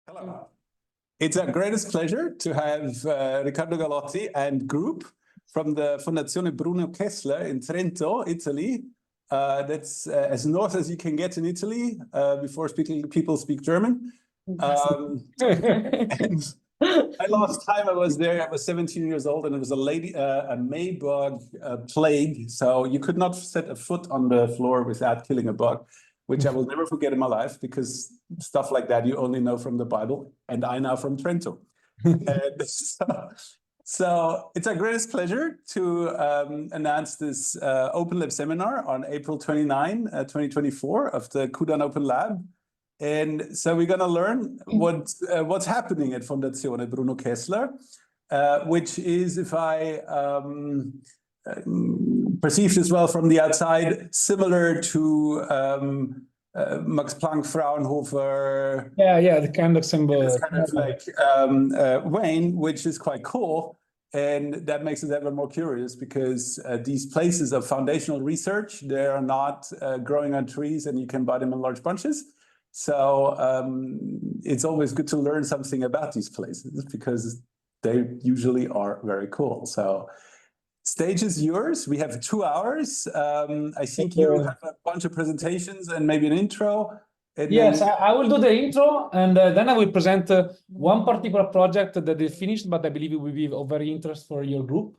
Hello. It's our greatest pleasure to have Riccardo Gallotti and group from the Fondazione Bruno Kessler in Trento, Italy. That's as north as you can get in Italy before people speak German. And my last time I was there, I was 17 years old, and it was a Maybug plague. So you could not set a foot on the floor without killing a bug, which I will never forget in my life, because stuff like that you only know from the Bible, and I know from Trento. And so it's our greatest pleasure to announce this Open Lab seminar on April 29, 2024 of the Kudan Open Lab. And so we're going to learn what's happening at Fondazione Bruno Kessler, which is, if I perceive this well from the outside, similar to Max Planck, Fraunhofer. Yeah, the kind of symbol. It's kind of like Wayne, which is quite cool. And that makes it ever more curious, because these places of foundational research, they are not growing on trees and you can buy them in large bunches. So it's always good to learn something about these places, because they usually are very cool. So stage is yours. We have 2 hours. I think you have a bunch of presentations and maybe an intro. And yes, I will do the intro, and then I will present one particular project that is finished, but I believe it will be of very interest for your group.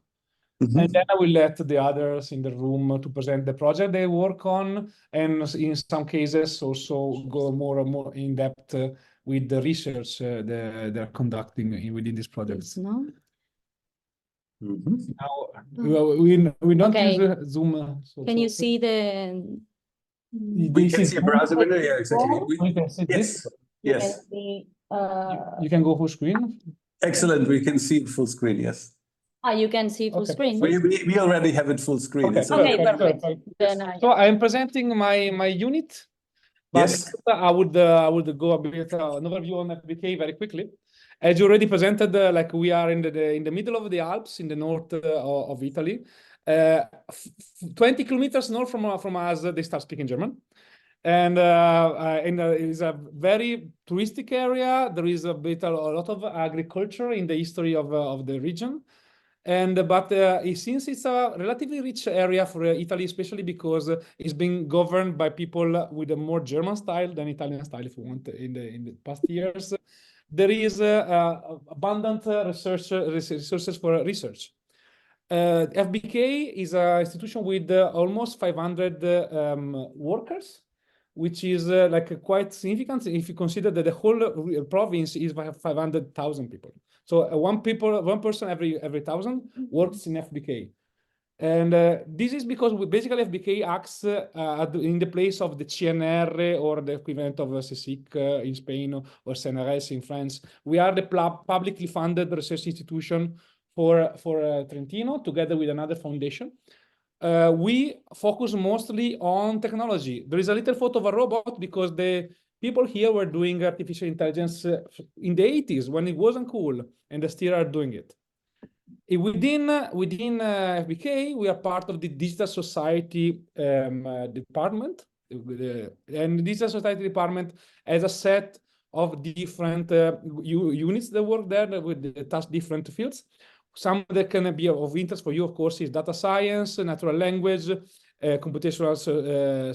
And then I will let the others in the room to present the project they work on, and in some cases also go more in depth with the research they're conducting within these projects. No? Now, we don't use Zoom. Can you see the... We can see a browser window, yeah, exactly. We can see this. Yes. You can go full screen. Excellent, we can see full screen, yes. You can see full screen. We already have it full screen. Okay, perfect. So I'm presenting my unit. But yes. I would go a bit an overview on FBK very quickly. As you already presented, like we are in the middle of the Alps in the north of Italy. 20 kilometers north from us, they start speaking German. And it is a very touristic area. There is a lot of agriculture in the history of the region. But since it's a relatively rich area for Italy, especially because it's been governed by people with a more German style than Italian style, if you want, in the past years, there is abundant resources for research. FBK is an institution with almost 500 workers, which is like quite significant if you consider that the whole province is 500,000 people. So one person every 1,000 works in FBK. And this is because basically FBK acts in the place of the CNR, or the equivalent of CSIC in Spain, or CNRS in France. We are the publicly funded research institution for Trentino, together with another foundation. We focus mostly on technology. There is a little photo of a robot, because the people here were doing artificial intelligence in the 80s when it wasn't cool, and they still are doing it. Within FBK, we are part of the Digital Society department. And the Digital Society department has a set of different units that work there that touch different fields. Some that can be of interest for you, of course, is data science, natural language, computational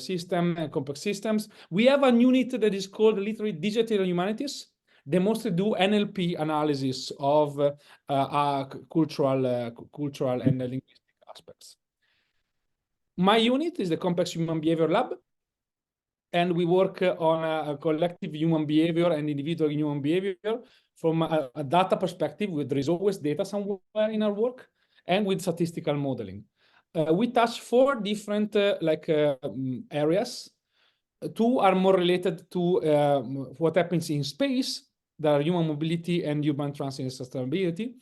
system, and complex systems. We have a unit that is called literally Digital Humanities. They mostly do NLP analysis of cultural and linguistic aspects. My unit is the Complex Human Behavior Lab, and we work on a collective human behavior and individual human behavior from a data perspective. There is always data somewhere in our work, and with statistical modeling. We touch 4 different areas. 2 are more related to what happens in space, the human mobility and urban transit and sustainability.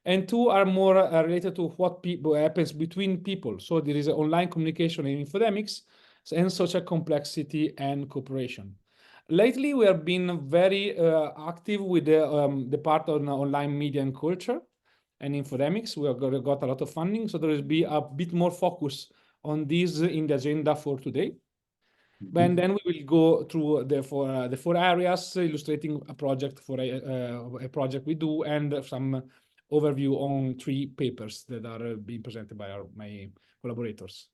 And 2 are more related to what happens between people. So there is online communication and infodemics, and social complexity and cooperation. Lately, we have been very active with the part on online media and culture and infodemics. We have got a lot of funding, so there will be a bit more focus on this in the agenda for today. And then we will go through the four areas, illustrating a project for a project we do, and some overview on 3 papers that are being presented by my collaborators.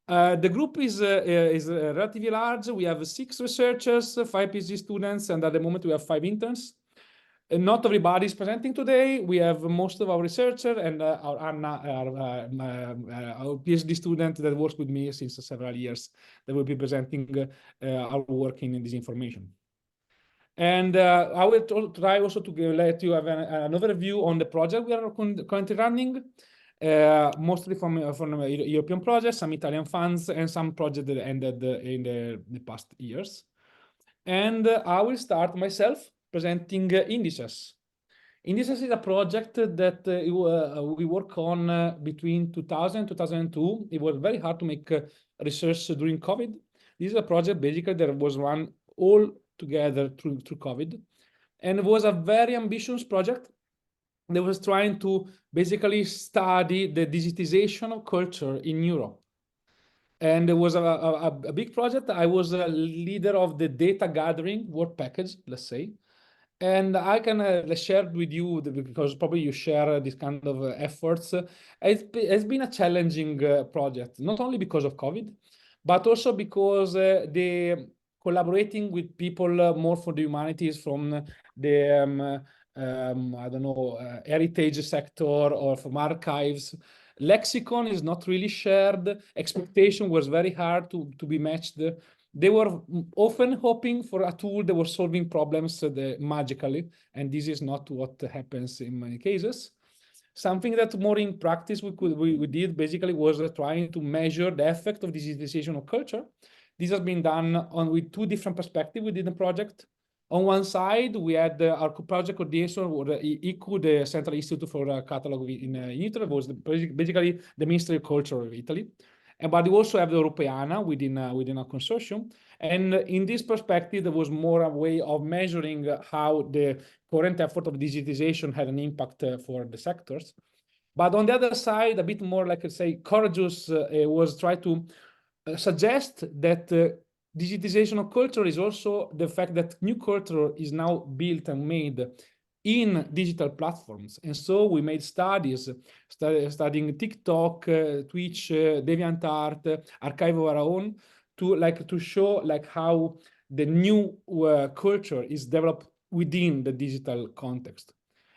The group is relatively large. We have 6 researchers, 5 PhD students, and at the moment we have 5 interns. Not everybody is presenting today. We have most of our researcher and our Anna, our PhD student that works with me since several years, that will be presenting our work in this information. And I will try also to let you have an overview on the project we are currently running, mostly from European projects, some Italian funds, and some projects that ended in the past years. And I will start myself presenting indices. Indices is a project that we work on between 2000 and 2002. It was very hard to make research during COVID. This is a project basically that was run all together through COVID. And it was a very ambitious project that was trying to basically study the digitization of culture in Europe. And it was a big project. I was a leader of the data gathering work package, let's say. And I can share with you, because probably you share this kind of efforts. It's been a challenging project, not only because of COVID, but also because the collaborating with people more for the humanities from the, I don't know, heritage sector or from archives. Lexicon is not really shared. Expectation was very hard to be matched. They were often hoping for a tool that was solving problems magically, and this is not what happens in many cases. Something that more in practice we did basically was trying to measure the effect of digitization of culture. This has been done with 2 different perspectives within the project. On one side, we had our project coordinator, ICU, the Central Institute for Catalog in Italy, was basically the Ministry of Culture of Italy. But we also have the Europeana within a consortium. And in this perspective, there was more a way of measuring how the current effort of digitization had an impact for the sectors. But on the other side, a bit more, like I say, courageous was try to suggest that digitization of culture is also the fact that new culture is now built and made in digital platforms. And so we made studies, studying TikTok, Twitch, DeviantArt, Archive of Our Own, to show how the new culture is developed within the digital context.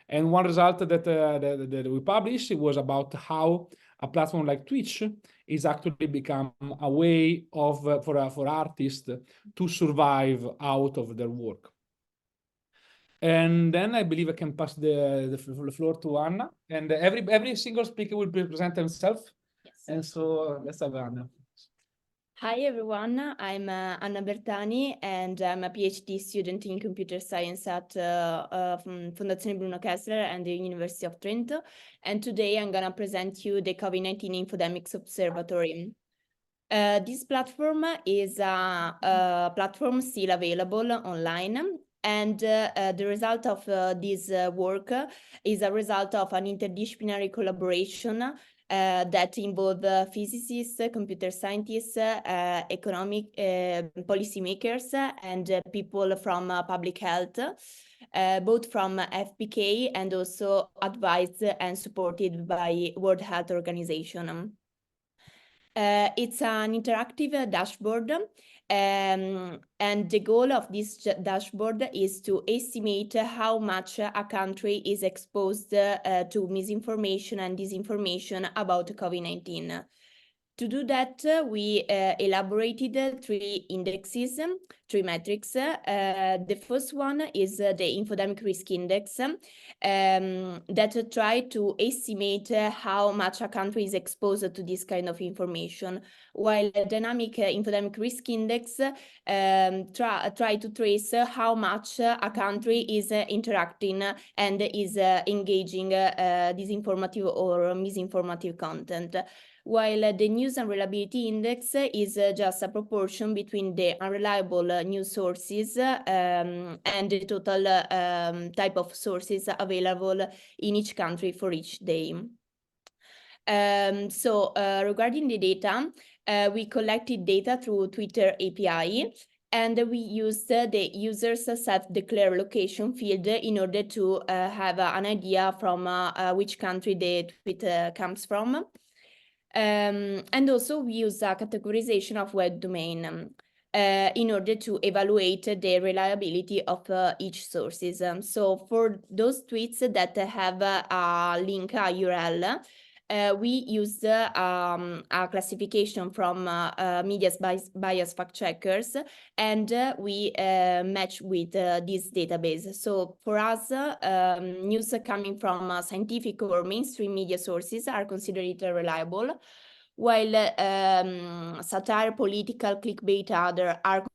And one result that we published was about how a platform like Twitch is actually become a way of for artists to survive out of their work. And then I believe I can pass the floor to Anna, and every single speaker will present themselves. Yes. And so let's have Anna. Hi everyone, I'm Anna Bertani and I'm a PhD student in computer science at Fondazione Bruno Kessler and the University of Trento. And today I'm going to present you the COVID-19 Infodemics Observatory. This platform is a platform still available online. And the result of this work is a result of an interdisciplinary collaboration that involve physicists, computer scientists, economic policymakers, and people from public health, both from FPK and also advised and supported by World Health Organization. It's an interactive dashboard, and the goal of this dashboard is to estimate how much a country is exposed to misinformation and disinformation about COVID-19. To do that, we elaborated 3 indexes, 3 metrics. The first one is the Infodemic Risk Index that try to estimate how much a country is exposed to this kind of information, while the Dynamic Infodemic Risk Index try to trace how much a country is interacting and is engaging disinformative or misinformative content. While the News Unreliability Index is just a proportion between the unreliable news sources and the total type of sources available in each country for each day. Regarding the data, we collected data through Twitter API, and we used the user's self-declare location field in order to have an idea from which country the tweet comes from. And also we use a categorization of web domain in order to evaluate the reliability of each sources. So for those tweets that have a link, a URL, we use a classification from media's bias fact checkers, and we match with this database. So for us, news coming from scientific or mainstream media sources are considered reliable, while satire, political, clickbait, other are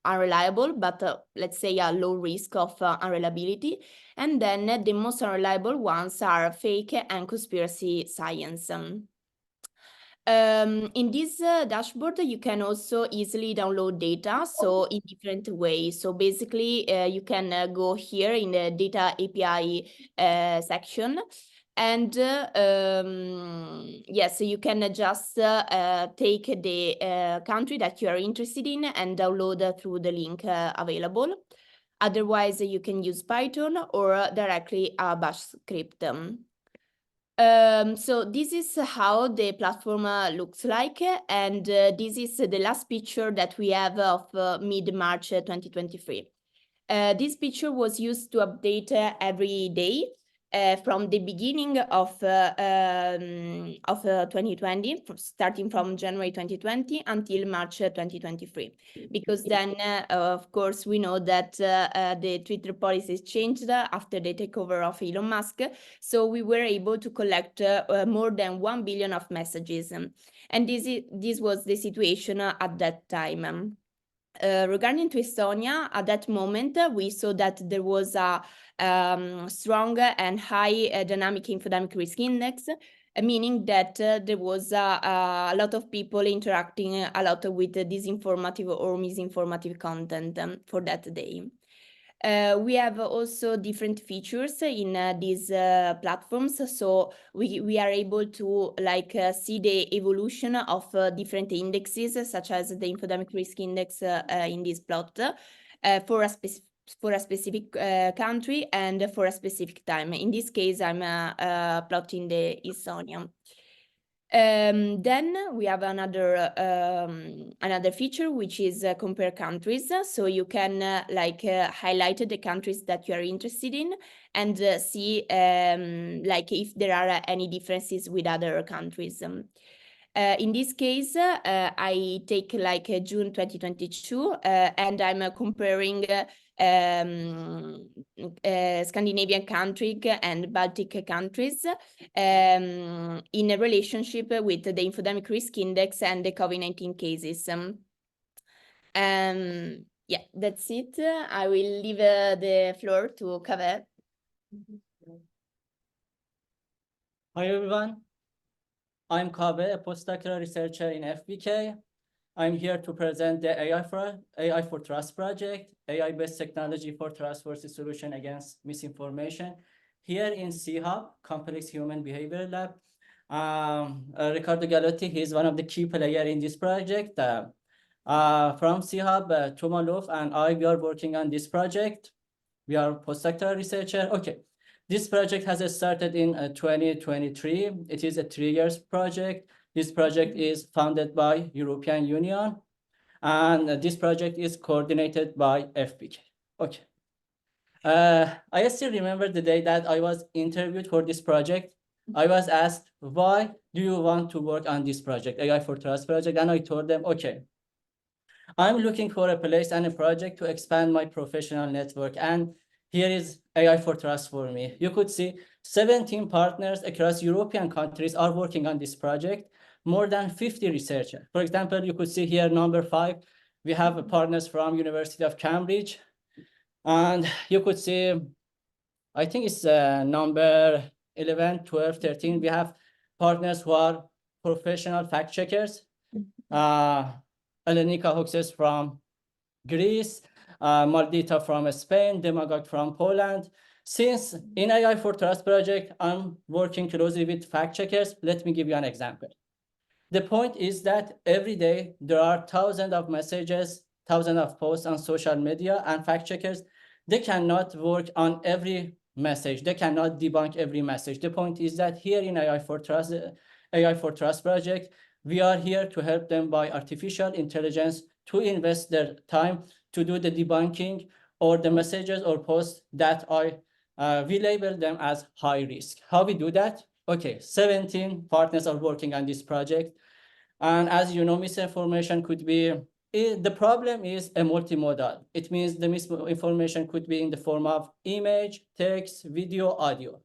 unreliable, but let's say a low risk of unreliability. And then the most unreliable ones are fake and conspiracy science. In this dashboard, you can also easily download data, so in different ways. So basically, you can go here in the data API section. And yes, you can just take the country that you are interested in and download through the link available. Otherwise, you can use Python or directly a Bash script. So this is how the platform looks like, and this is the last picture that we have of mid-March 2023. This picture was used to update every day from the beginning of 2020, starting from January 2020 until March 2023, because then, of course, we know that the Twitter policies changed after the takeover of Elon Musk, so we were able to collect more than 1 billion of messages, and this was the situation at that time. Regarding to Estonia, at that moment, we saw that there was a strong and high dynamic infodemic risk index, meaning that there was a lot of people interacting a lot with disinformative or misinformative content for that day. We have also different features in these platforms, so we are able to see the evolution of different indexes, such as the infodemic risk index in this plot for a specific country and for a specific time. In this case, I'm plotting the Estonia. Then we have another feature, which is compare countries. So you can highlight the countries that you are interested in and see if there are any differences with other countries. In this case, I take June 2022 and I'm comparing Scandinavian countries and Baltic countries in a relationship with the infodemic risk index and the COVID-19 cases. Yeah, that's it. I will leave the floor to Kaveh. Hi, everyone. I'm Kaveh, a postdoctoral researcher in FBK. I'm here to present the AI for Trust project, AI-based technology for trustworthy solution against misinformation here in C-Hub, Complex Human Behavior Lab. Riccardo Gallotti, he's one of the key players in this project. From C-Hub, Tumalov and I, we are working on this project. We are postdoctoral researcher. Okay, this project has started in 2023. It is a 3-year project. This project is funded by European Union, and this project is coordinated by FBK. Okay. I still remember the day that I was interviewed for this project. I was asked, why do you want to work on this project, AI for Trust project? And I told them, okay, I'm looking for a place and a project to expand my professional network. And here is AI for Trust for me. You could see 17 partners across European countries are working on this project. More than 50 researchers. For example, you could see here number 5, we have partners from University of Cambridge. And you could see, I think it's number 11, 12, 13. We have partners who are professional fact checkers. Elenika Hoxes from Greece, Maldita from Spain, Demagog from Poland. Since in AI for Trust project, I'm working closely with fact checkers. Let me give you an example. The point is that every day there are thousands of messages, thousands of posts on social media, and fact checkers, they cannot work on every message. They cannot debunk every message. The point is that here in AI for Trust project, we are here to help them by artificial intelligence to invest their time to do the debunking or the messages or posts that we label them as high risk. How we do that? Okay, 17 partners are working on this project. And as you know, misinformation could be, the problem is a multimodal. It means the misinformation could be in the form of image, text, video, audio.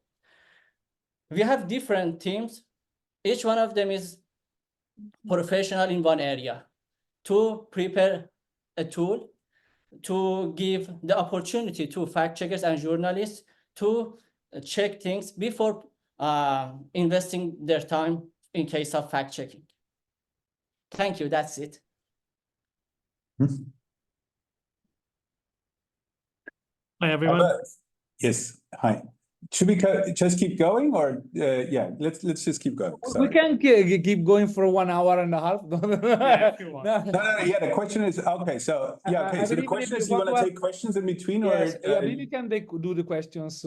We have different teams. Each one of them is professional in one area to prepare a tool to give the opportunity to fact checkers and journalists to check things before investing their time in case of fact checking. Thank you, that's it. Hi, everyone. Yes, hi. Should we just keep going, or yeah, let's just keep going. We Sorry. can keep going for 1 hour and a half. Yeah, if you want. No, yeah, the question is, okay, so, yeah, okay, I so the believe question if is, you you want to want- take questions in between, Yes, or? I believe can they do the questions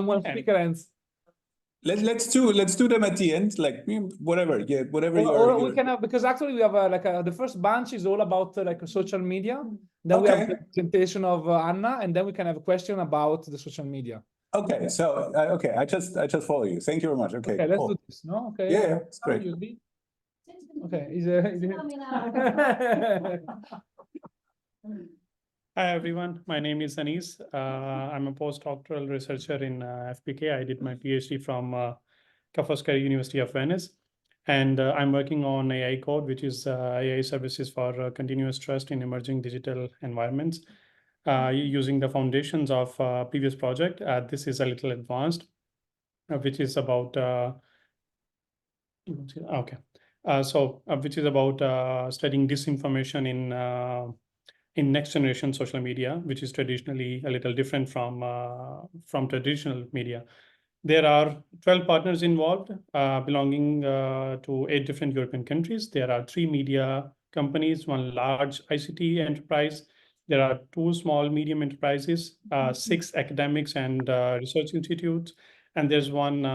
one speaker ends. Let's do them at the end, like whatever, yeah, whatever Or we you're. can have, because actually we have the first bunch is all about social media. Then we have Okay. the presentation of Anna, and then we can have a question about the social media. Okay, so okay, I just follow you. Thank you very much. Okay, Okay, let's cool. do this. No, okay. Yeah, it's great. Okay, Hi, everyone. My name is Anis. I'm a postdoctoral researcher in FPK. I did my PhD from Ca' Foscari University of Venice. And I'm working on AI code, which is AI services for continuous trust in emerging digital environments, using the foundations of previous project. This is a little advanced, which is about, okay. Which is about studying disinformation in next generation social media, which is traditionally a little different from traditional media. There are 12 partners involved, belonging to 8 different European countries. There are 3 media companies, 1 large ICT enterprise. There are 2 small medium enterprises, 6 academics and research institutes, and there's 1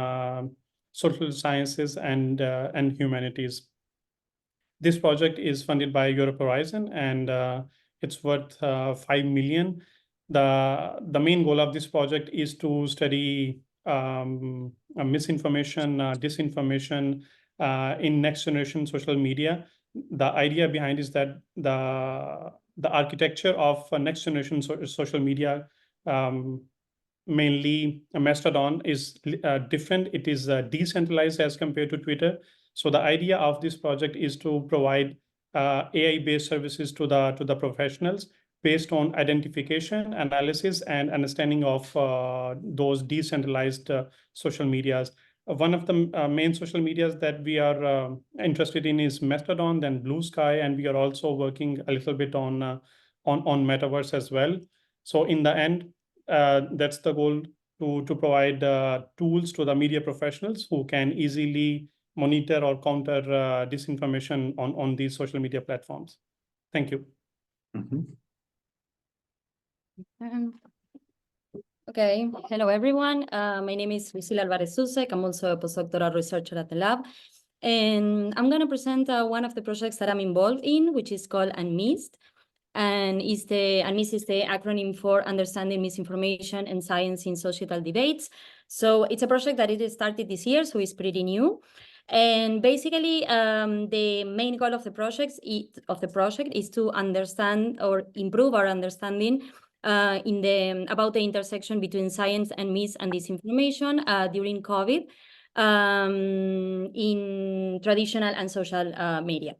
social sciences and humanities. This project is funded by Europe Horizon, and it's worth 5 million. The main goal of this project is to study misinformation, disinformation in next generation social media. The idea behind is that the architecture of next generation social media, mainly Mastodon, is different. It is decentralized as compared to Twitter. So the idea of this project is to provide AI-based services to the professionals based on identification, analysis, and understanding of those decentralized social medias. One of the main social medias that we are interested in is Mastodon, then Blue Sky, and we are also working a little bit on metaverse as well. So in the end, that's the goal, to provide tools to the media professionals who can easily monitor or counter disinformation on these social media platforms. Thank you. Okay, hello everyone. My name is Lucila Alvarez-Susek. I'm also a postdoctoral researcher at the lab. And I'm going to present one of the projects that I'm involved in, which is called UNMISSed. And UNMISSed is the acronym for Understanding Misinformation and Science in Societal Debates. So it's a project that it started this year, so it's pretty new. And basically, the main goal of the project is to understand or improve our understanding about the intersection between science and mis and disinformation during COVID in traditional and social media.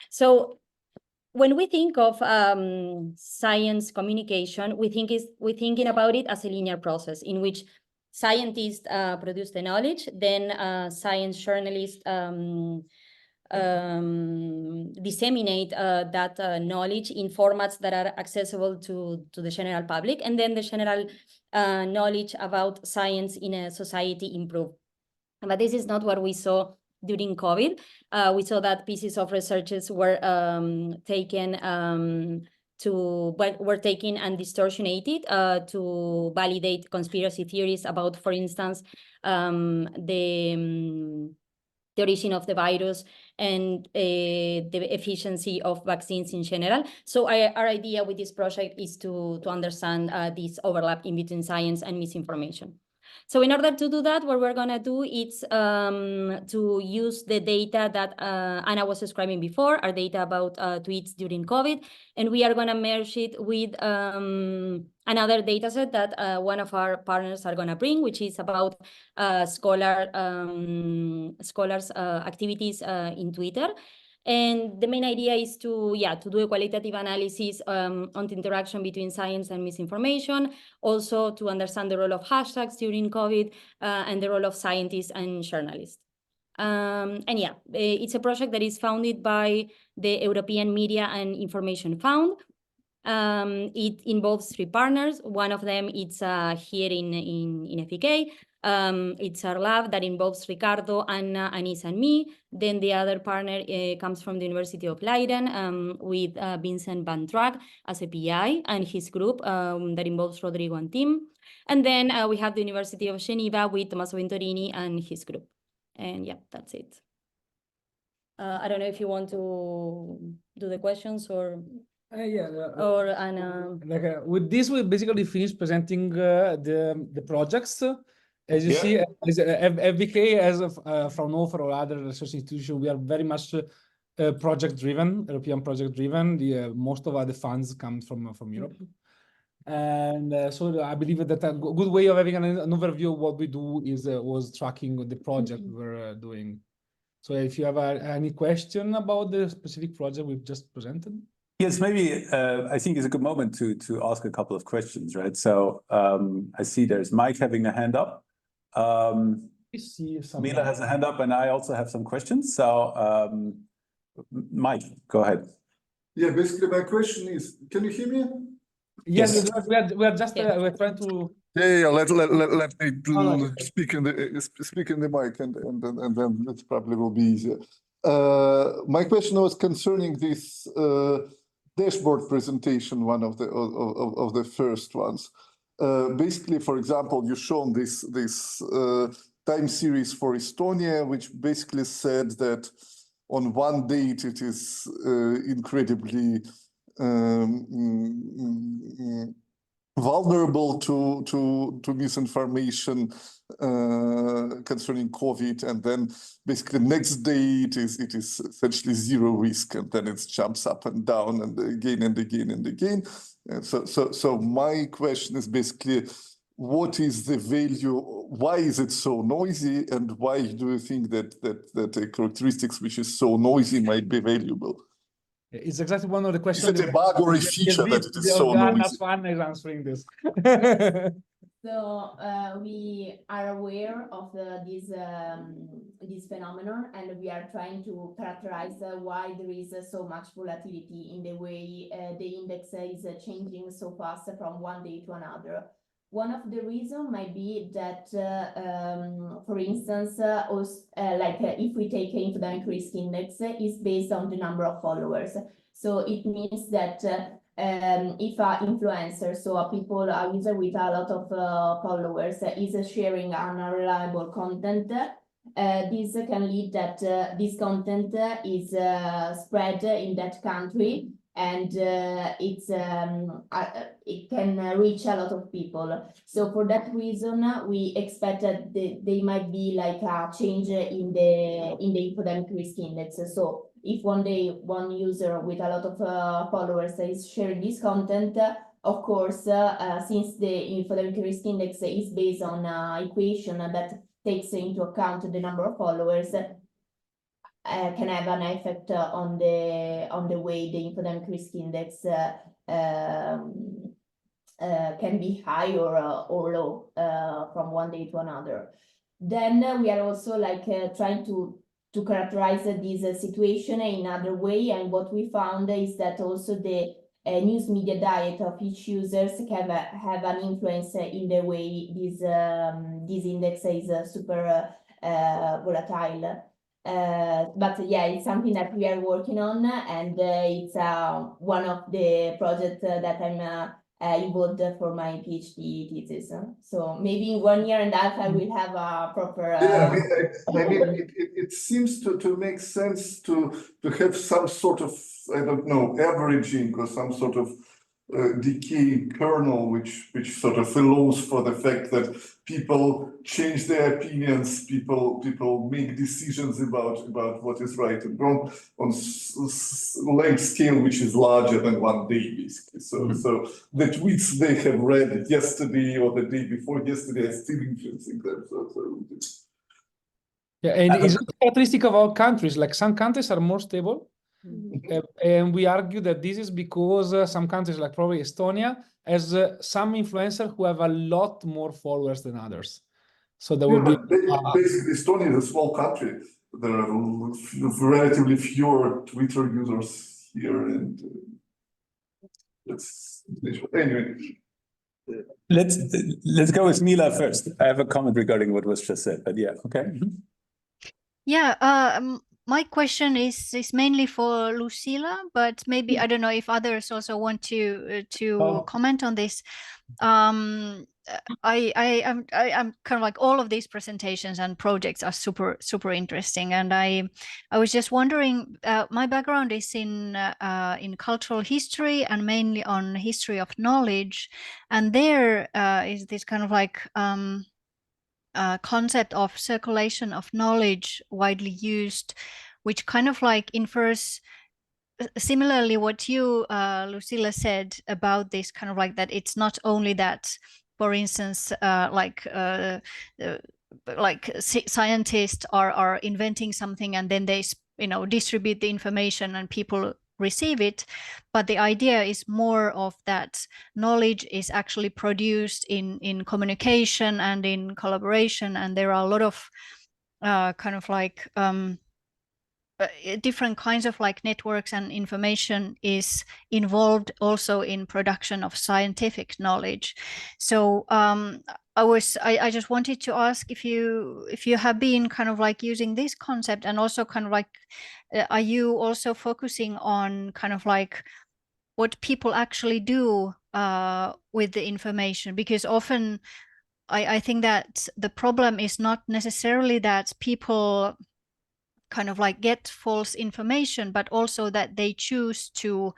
So when we think of science communication, we're thinking about it as a linear process in which scientists produce the knowledge, then science journalists disseminate that knowledge in formats that are accessible to the general public, and then the general knowledge about science in a society improve. But this is not what we saw during COVID. We saw that pieces of researches were taken and distortionated to validate conspiracy theories about, for instance, the origin of the virus and the efficiency of vaccines in general. So our idea with this project is to understand this overlap in between science and misinformation. So in order to do that, what we're going to do is to use the data that Anna was describing before, our data about tweets during COVID, and we are going to merge it with another data set that one of our partners are going to bring, which is about scholars' activities in Twitter. And the main idea is to do a qualitative analysis on the interaction between science and misinformation, also to understand the role of hashtags during COVID and the role of scientists and journalists. It's a project that is funded by the European Media and Information Fund. It involves 3 partners. One of them is here in FEK. It's our lab that involves Riccardo, Anna, Anis, and me. Then the other partner comes from the University of Leiden with Vincent Van Traag as a PI and his group that involves Rodrigo and Tim. And then we have the University of Geneva with Tommaso Venturini and his group. And yeah, that's it. I don't know if you want to do the questions or Anna. With this, we basically finished presenting the projects. As you see, as FBK, as Fraunhofer or other research institutions, we are very much project-driven, European project-driven. Most of the funds come from Europe. And so I believe that a good way of having an overview of what we do was tracking the project we're doing. So if you have any question about the specific project we've just presented. Yes, maybe I think it's a good moment to ask a couple of questions, right? So I see there's Mike having a hand up. Mila has a hand up, and I also have some questions. So Mike, go ahead. Yeah, basically my question is, can you hear me? Yes, we are just we're trying to. Yeah. Let me speak in the mic, and then it probably will be easier. My question was concerning this dashboard presentation, one of the first ones. Basically, for example, you've shown this time series for Estonia, which basically said that on one date it is incredibly vulnerable to misinformation concerning COVID, and then basically next day it is essentially zero risk, and then it jumps up and down and again and again and again. And so my question is basically, what is the value? Why is it so noisy, and why do you think that a characteristics which is so noisy might be valuable? It's exactly one of the questions. Is it a bug or a feature that it is so noisy? One is answering this. So we are aware of this phenomenon, and we are trying to characterize why there is so much volatility in the way the index is changing so fast from one day to another. One of the reasons might be that, for instance, if we take an infodemic risk index, is based on the number of followers. So it means that if an influencer, so a user with a lot of followers, is sharing unreliable content, this can lead that this content is spread in that country, and it can reach a lot of people. So for that reason, we expect that they might be like a change in the infodemic risk index. So if one day one user with a lot of followers is sharing this content, of course, since the infodemic risk index is based on an equation that takes into account the number of followers, can have an effect on the way the infodemic risk index can be high or low from one day to another. Then we are also trying to characterize this situation in another way, and what we found is that also the news media diet of each users can have an influence in the way this index is super volatile. But yeah, it's something that we are working on, and it's one of the projects that I'm involved for my PhD thesis. So maybe in 1 year and a half, I will have a proper. Yeah, I mean, it seems to make sense to have some sort of, I don't know, averaging or some sort of decay kernel, which sort of allows for the fact that people change their opinions, people make decisions about what is right and wrong on length scale, which is larger than 1 day, basically. So the tweets they have read yesterday or the day before yesterday are still influencing them. Yeah, and it's a characteristic of all countries. Like some countries are more stable. And we argue that this is because some countries, like probably Estonia, has some influencers who have a lot more followers than others. So there will be basically Estonia is a small country. There are relatively fewer Twitter users here, and that's anyway. Let's go with Mila first. I have a comment regarding what was just said, but yeah, okay. Yeah, my question is mainly for Lucila, but maybe I don't know if others also want to comment on this. I'm kind of like all of these presentations and projects are super interesting, and I was just wondering. My background is in cultural history and mainly on history of knowledge, and there is this kind of like concept of circulation of knowledge widely used, which kind of like infers similarly what you, Lucila, said about this kind of like that it's not only that, for instance, scientists are inventing something and then they distribute the information and people receive it, but the idea is more of that knowledge is actually produced in communication and in collaboration, and there are a lot of kind of like different kinds of like networks, and information is involved also in production of scientific knowledge. So I just wanted to ask if you have been kind of like using this concept, and also kind of like are you also focusing on kind of like what people actually do with the information? Because often I think that the problem is not necessarily that people kind of like get false information, but also that they choose to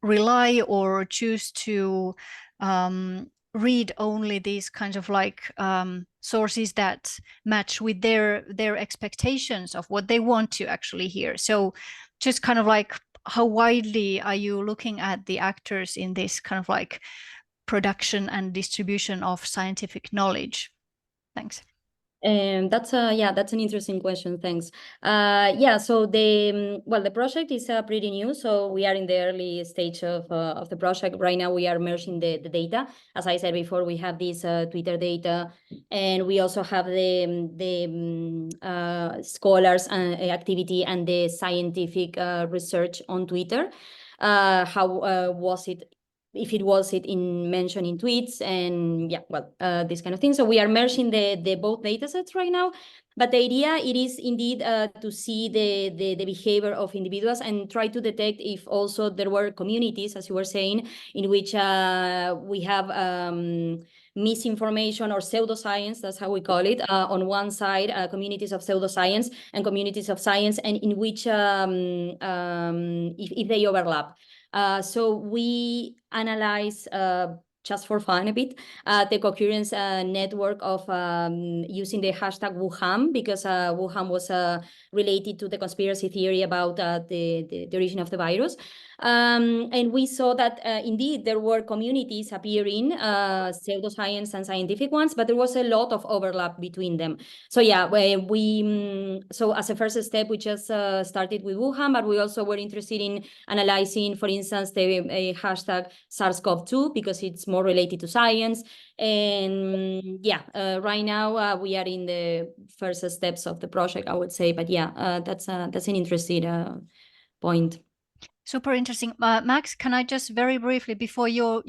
rely or choose to read only these kinds of like sources that match with their expectations of what they want to actually hear. So just kind of like how widely are you looking at the actors in this kind of like production and distribution of scientific knowledge? Thanks. That's an interesting question. Thanks. So the project is pretty new, so we are in the early stage of the project. Right now, we are merging the data. As I said before, we have this Twitter data, and we also have the scholars activity and the scientific research on Twitter. How was it? If it was mentioned in tweets, and this kind of thing. So we are merging the both data sets right now. But the idea it is indeed to see the behavior of individuals and try to detect if also there were communities, as you were saying, in which we have misinformation or pseudoscience, that's how we call it, on one side, communities of pseudoscience and communities of science, and in which if they overlap. So we analyze just for fun a bit, the concurrence network of using the hashtag Wuhan, because Wuhan was related to the conspiracy theory about the origin of the virus. And we saw that indeed there were communities appearing, pseudoscience and scientific ones, but there was a lot of overlap between them. So so as a first step, we just started with Wuhan, but we also were interested in analyzing, for instance, the hashtag SARS-CoV-2, because it's more related to science. And right now we are in the first steps of the project, I would say. But that's an interesting point. Super interesting. Max, can I just very briefly, before you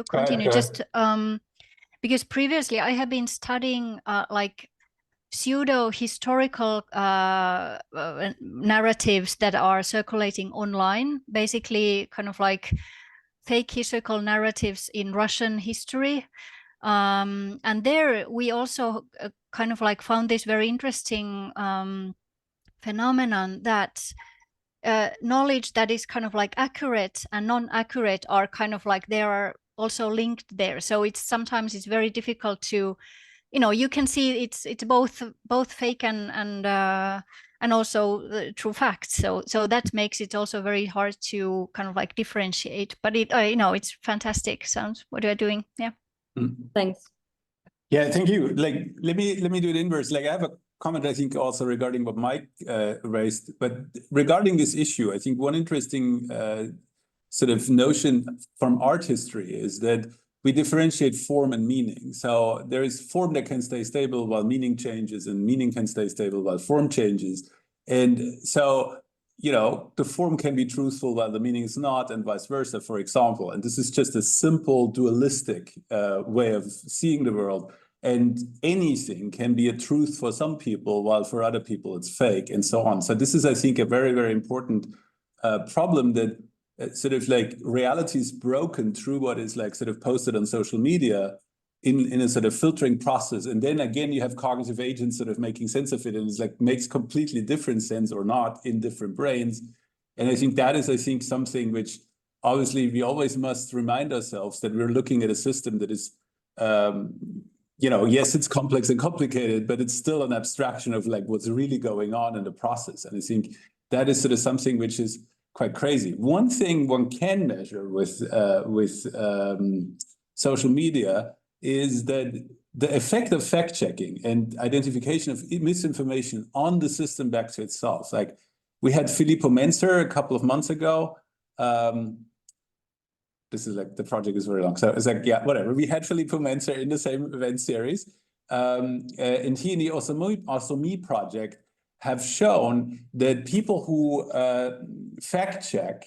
continue, just because previously I have been studying like pseudo-historical narratives that are circulating online, basically kind of like fake historical narratives in Russian history. And there we also kind of like found this very interesting phenomenon that knowledge that is kind of like accurate and non-accurate are kind of like they are also linked there. So it's sometimes it's very difficult to, you know, you can see it's both fake and also true facts. So that makes it also very hard to kind of like differentiate. But it you know, it's fantastic. Sounds what you are doing. Yeah. Thanks. Yeah, thank you. Like, let me do it inverse. Like, I have a comment, I think, also regarding what Mike raised, but regarding this issue, I think one interesting sort of notion from art history is that we differentiate form and meaning. So there is form that can stay stable while meaning changes, and meaning can stay stable while form changes. And so, you know, the form can be truthful while the meaning is not, and vice versa, for example. And this is just a simple dualistic way of seeing the world. And anything can be a truth for some people, while for other people it's fake, and so on. So this is, I think, a very, very important problem, that sort of like reality is broken through what is like sort of posted on social media in a sort of filtering process. And then again, you have cognitive agents sort of making sense of it, and it's like makes completely different sense or not in different brains. And I think that is, I think, something which obviously we always must remind ourselves that we're looking at a system that is, you know, yes, it's complex and complicated, but it's still an abstraction of like what's really going on in the process. And I think that is sort of something which is quite crazy. One thing one can measure with social media is that the effect of fact-checking and identification of misinformation on the system back to itself. Like, we had Filippo Menzer a couple of months ago. This is like, the project is very long, so it's like, yeah, whatever. We had Filippo Menzer in the same event series. And he and the Also Me project have shown that people who fact-check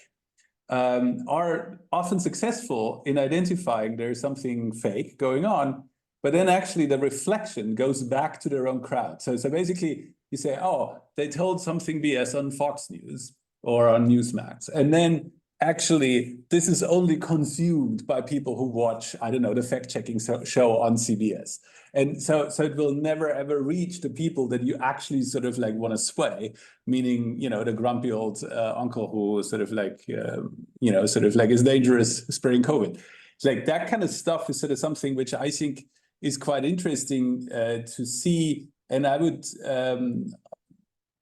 are often successful in identifying there's something fake going on, but then actually the reflection goes back to their own crowd. So basically you say, oh, they told something BS on Fox News or on Newsmax, and then actually this is only consumed by people who watch, I don't know, the fact-checking show on CBS. And so it will never ever reach the people that you actually sort of like want to sway, meaning, you know, the grumpy old uncle who sort of like, you know, sort of like is dangerous spreading COVID. It's like that kind of stuff is sort of something which I think is quite interesting to see. And I would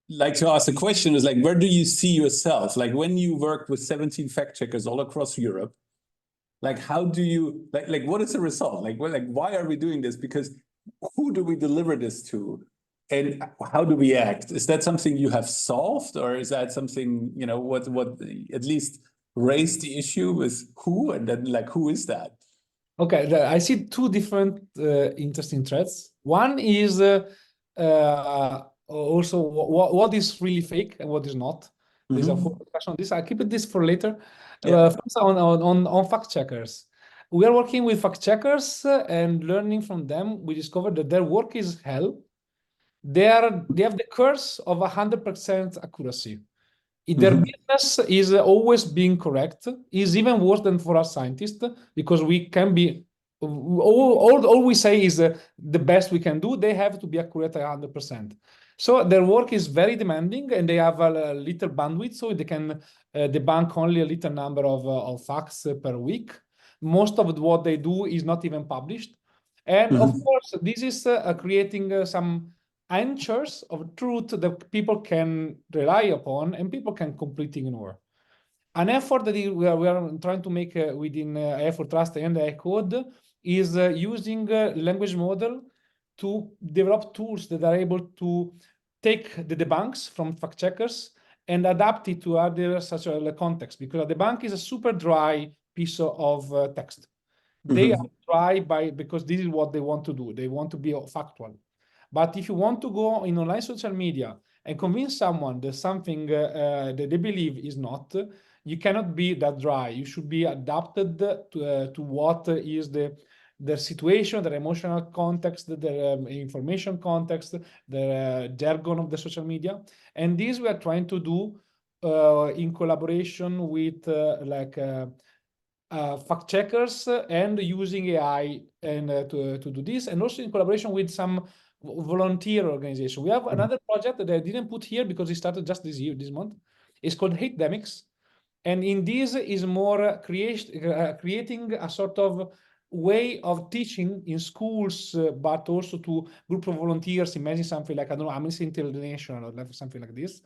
like to ask the question is like, where do you see yourself? Like, when you work with 17 fact checkers all across Europe, like, how do you, like what is the result? Like, well, like, why are we doing this? Because who do we deliver this to? And how do we act? Is that something you have solved, or is that something, you know, what at least raised the issue with who, and then like, who is that? Okay, I see two different interesting threads. One is also what is really fake and what is not. There's a full discussion on this. I'll keep this for later. Yeah. First on fact checkers. We are working with fact checkers and learning from them. We discovered that their work is hell. They have the curse of 100% accuracy. Their business is always being correct. Is even worse than for us scientists, because we can be all we say is the best we can do. They have to be accurate 100%. So their work is very demanding, and they have a little bandwidth, so they can debunk only a little number of facts per week. Most of what they do is not even published. And of course, this is creating some anchors of truth that people can rely upon and people can completely ignore. An effort that we are trying to make within AI for Trust and AI Code is using language model to develop tools that are able to take the debunks from fact checkers and adapt it to other such a context, because a debunk is a super dry piece of text. They are dry because this is what they want to do. They want to be factual. But if you want to go in online social media and convince someone that something that they believe is not, you cannot be that dry. You should be adapted to what is the their situation, their emotional context, their information context, the jargon of the social media. And this we are trying to do in collaboration with fact checkers and using AI and to do this, and also in collaboration with some volunteer organization. We have another project that I didn't put here because it started just this month. It's called Hatedemics. And in this is more creating a sort of way of teaching in schools, but also to group of volunteers. Imagine something like, I don't know, Amnesty International or something like this,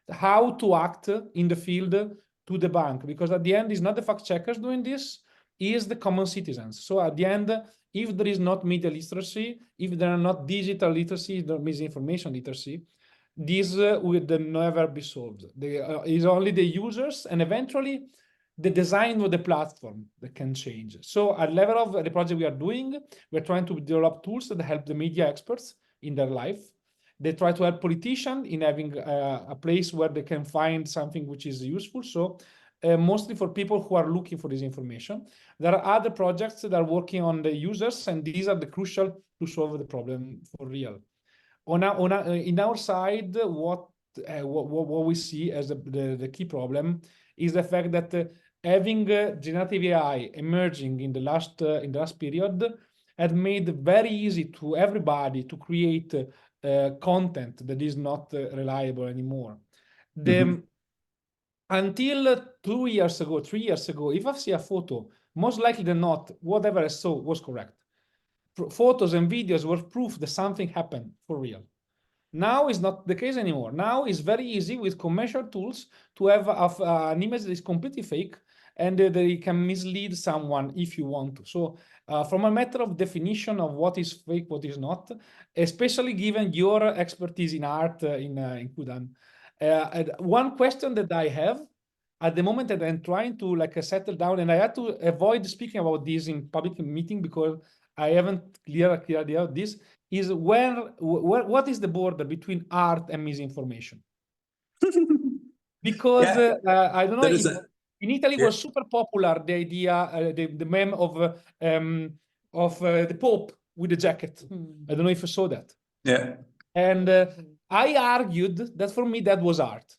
how to act in the field to debunk, because at the end it's not the fact checkers doing this, is the common citizens. So at the end, if there is not media literacy, if there are not digital literacy, the misinformation literacy, this will never be solved. It's only the users and eventually the design of the platform that can change. So at level of the project we are doing, we're trying to develop tools that help the media experts in their life. They try to help politicians in having a place where they can find something which is useful. So mostly for people who are looking for this information. There are other projects that are working on the users, and these are the crucial to solve the problem for real. In our side, what we see as the key problem is the fact that having generative AI emerging in the last period had made it very easy to everybody to create content that is not reliable anymore. Until 2 years ago, 3 years ago, if I see a photo, most likely than not, whatever I saw was correct. Photos and videos were proof that something happened for real. Now it's not the case anymore. Now it's very easy with commercial tools to have an image that is completely fake, and they can mislead someone if you want to. So from a matter of definition of what is fake, what is not, especially given your expertise in art in Kudan, one question that I have at the moment that I'm trying to settle down, and I had to avoid speaking about this in public meeting because I haven't clear idea of this, is what is the border between art and misinformation? Because I don't know, in Italy it was super popular, the idea, the meme of the Pope with the jacket. I don't know if you saw that. Yeah. And I argued that for me that was art.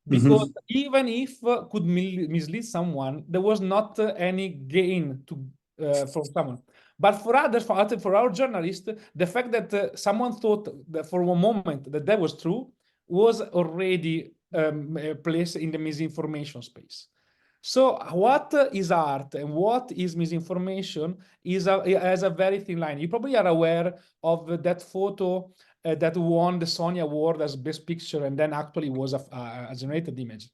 Because even if could mislead someone, there was not any gain to from someone. But for others, for our journalists, the fact that someone thought that for one moment that was true was already placed in the misinformation space. So what is art and what is misinformation has a very thin line. You probably are aware of that photo that won the Sony Award as Best Picture and then actually was a generated image.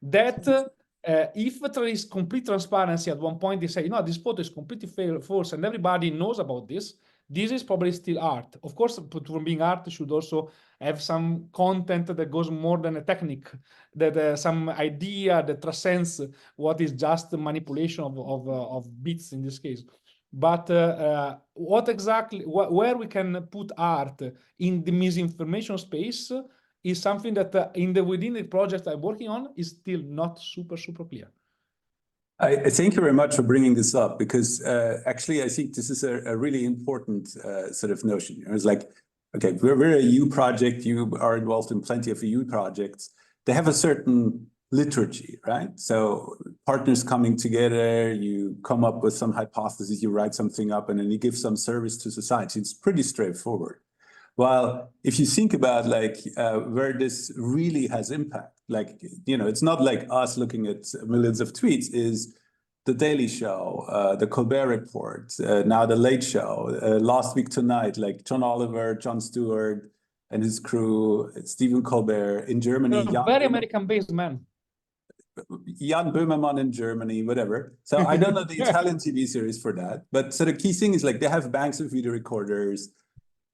That if there is complete transparency at one point, they say, no, this photo is completely false and everybody knows about this, this is probably still art. Of course, from being art should also have some content that goes more than a technique, that some idea that transcends what is just manipulation of bits in this case. But what exactly, where we can put art in the misinformation space is something that within the project I'm working on is still not super clear. I thank you very much for bringing this up, because actually I think this is a really important sort of notion. It's like, okay, we're a EU project, you are involved in plenty of EU projects. They have a certain liturgy, right? So partners coming together, you come up with some hypothesis, you write something up, and then you give some service to society. It's pretty straightforward. While if you think about where this really has impact, it's not like us looking at millions of tweets, is the Daily Show, the Colbert Report, now the Late Show, last week tonight, like John Oliver, Jon Stewart and his crew, Stephen Colbert in Germany. Very American-based man. Jan Böhmermann in Germany, whatever. So I don't know the Italian TV series for that. But so the key thing is they have banks of video recorders.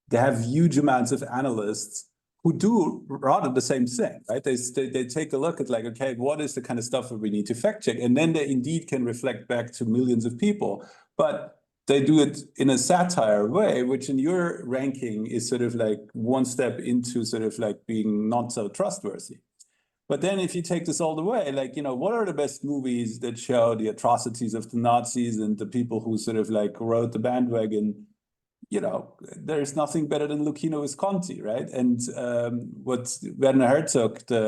They have huge amounts of analysts who do rather the same thing, right? They take a look at okay, what is the kind of stuff that we need to fact check? And then they indeed can reflect back to millions of people, but they do it in a satire way, which in your ranking is sort of one step into sort of being not so trustworthy. But then if you take this all the way, like, you know, what are the best movies that show the atrocities of the Nazis and the people who sort of like rode the bandwagon? You know, there's nothing better than Lucchino Visconti, right? And what Werner Herzog, the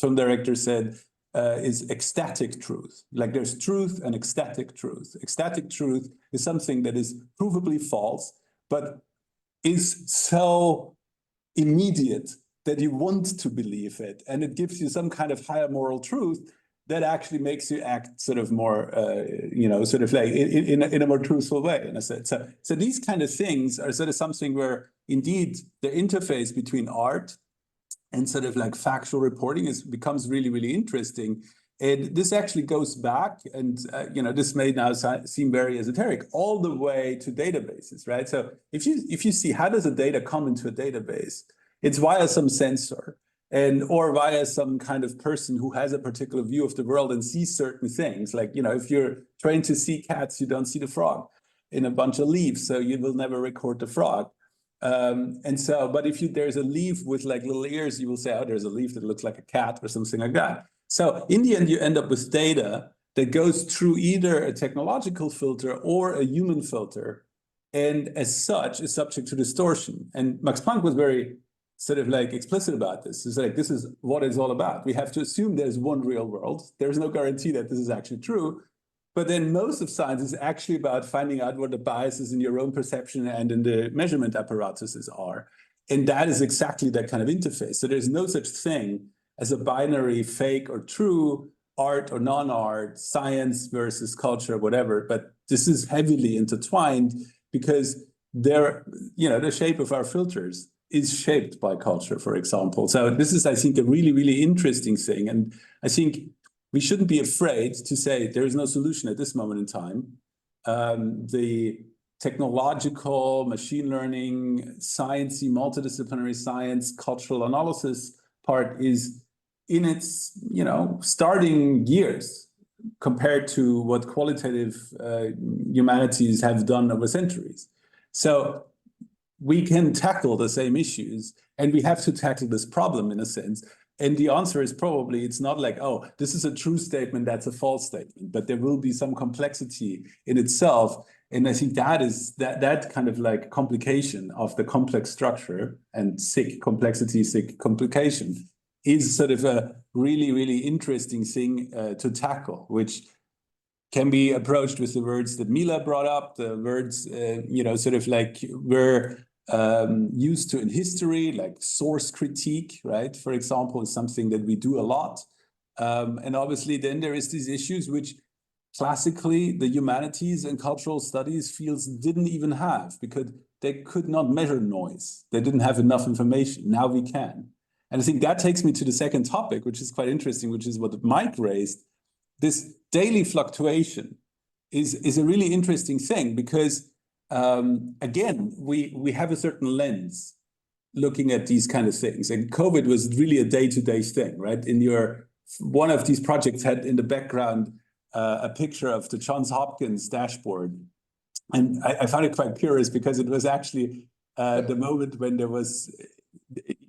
film director, said is ecstatic truth. Like there's truth and ecstatic truth. Ecstatic truth is something that is provably false, but is so immediate that you want to believe it. And it gives you some kind of higher moral truth that actually makes you act sort of more, you know, sort of like in a more truthful way, in a sense. So these kind of things are sort of something where indeed the interface between art and sort of like factual reporting becomes really, really interesting. And this actually goes back, and you know, this may now seem very esoteric, all the way to databases, right? So if you see how does the data come into a database, it's via some sensor, or via some kind of person who has a particular view of the world and sees certain things. Like, you know, if you're trained to see cats, you don't see the frog in a bunch of leaves, so you will never record the frog. And so, but if there's a leaf with like little ears, you will say, oh, there's a leaf that looks like a cat or something like that. So in the end, you end up with data that goes through either a technological filter or a human filter, and as such is subject to distortion. And Max Planck was very sort of like explicit about this. It's like, this is what it's all about. We have to assume there's one real world. There's no guarantee that this is actually true. But then most of science is actually about finding out what the biases in your own perception and in the measurement apparatuses are. And that is exactly that kind of interface. So there's no such thing as a binary fake or true, art or non-art, science versus culture, whatever. But this is heavily intertwined because the shape of our filters is shaped by culture, for example. So this is, I think, a really, really interesting thing. And I think we shouldn't be afraid to say there is no solution at this moment in time. The technological, machine learning, sciencey, multidisciplinary science, cultural analysis part is in its, starting years compared to what qualitative humanities have done over centuries. So we can tackle the same issues, and we have to tackle this problem in a sense. And the answer is probably, it's not like, oh, this is a true statement, that's a false statement, but there will be some complexity in itself. And I think that is that kind of like complication of the complex structure and sick complexity, sick complication is sort of a really, really interesting thing to tackle, which can be approached with the words that Mila brought up, the words, sort of like we're used to in history, like source critique, right? For example, is something that we do a lot. And obviously then there is these issues which classically the humanities and cultural studies fields didn't even have, because they could not measure noise. They didn't have enough information. Now we can. And I think that takes me to the second topic, which is quite interesting, which is what Mike raised. This daily fluctuation is a really interesting thing because, again, we have a certain lens looking at these kind of things. And COVID was really a day-to-day thing, right? One of these projects had in the background a picture of the Johns Hopkins dashboard. And I found it quite curious because it was actually the moment when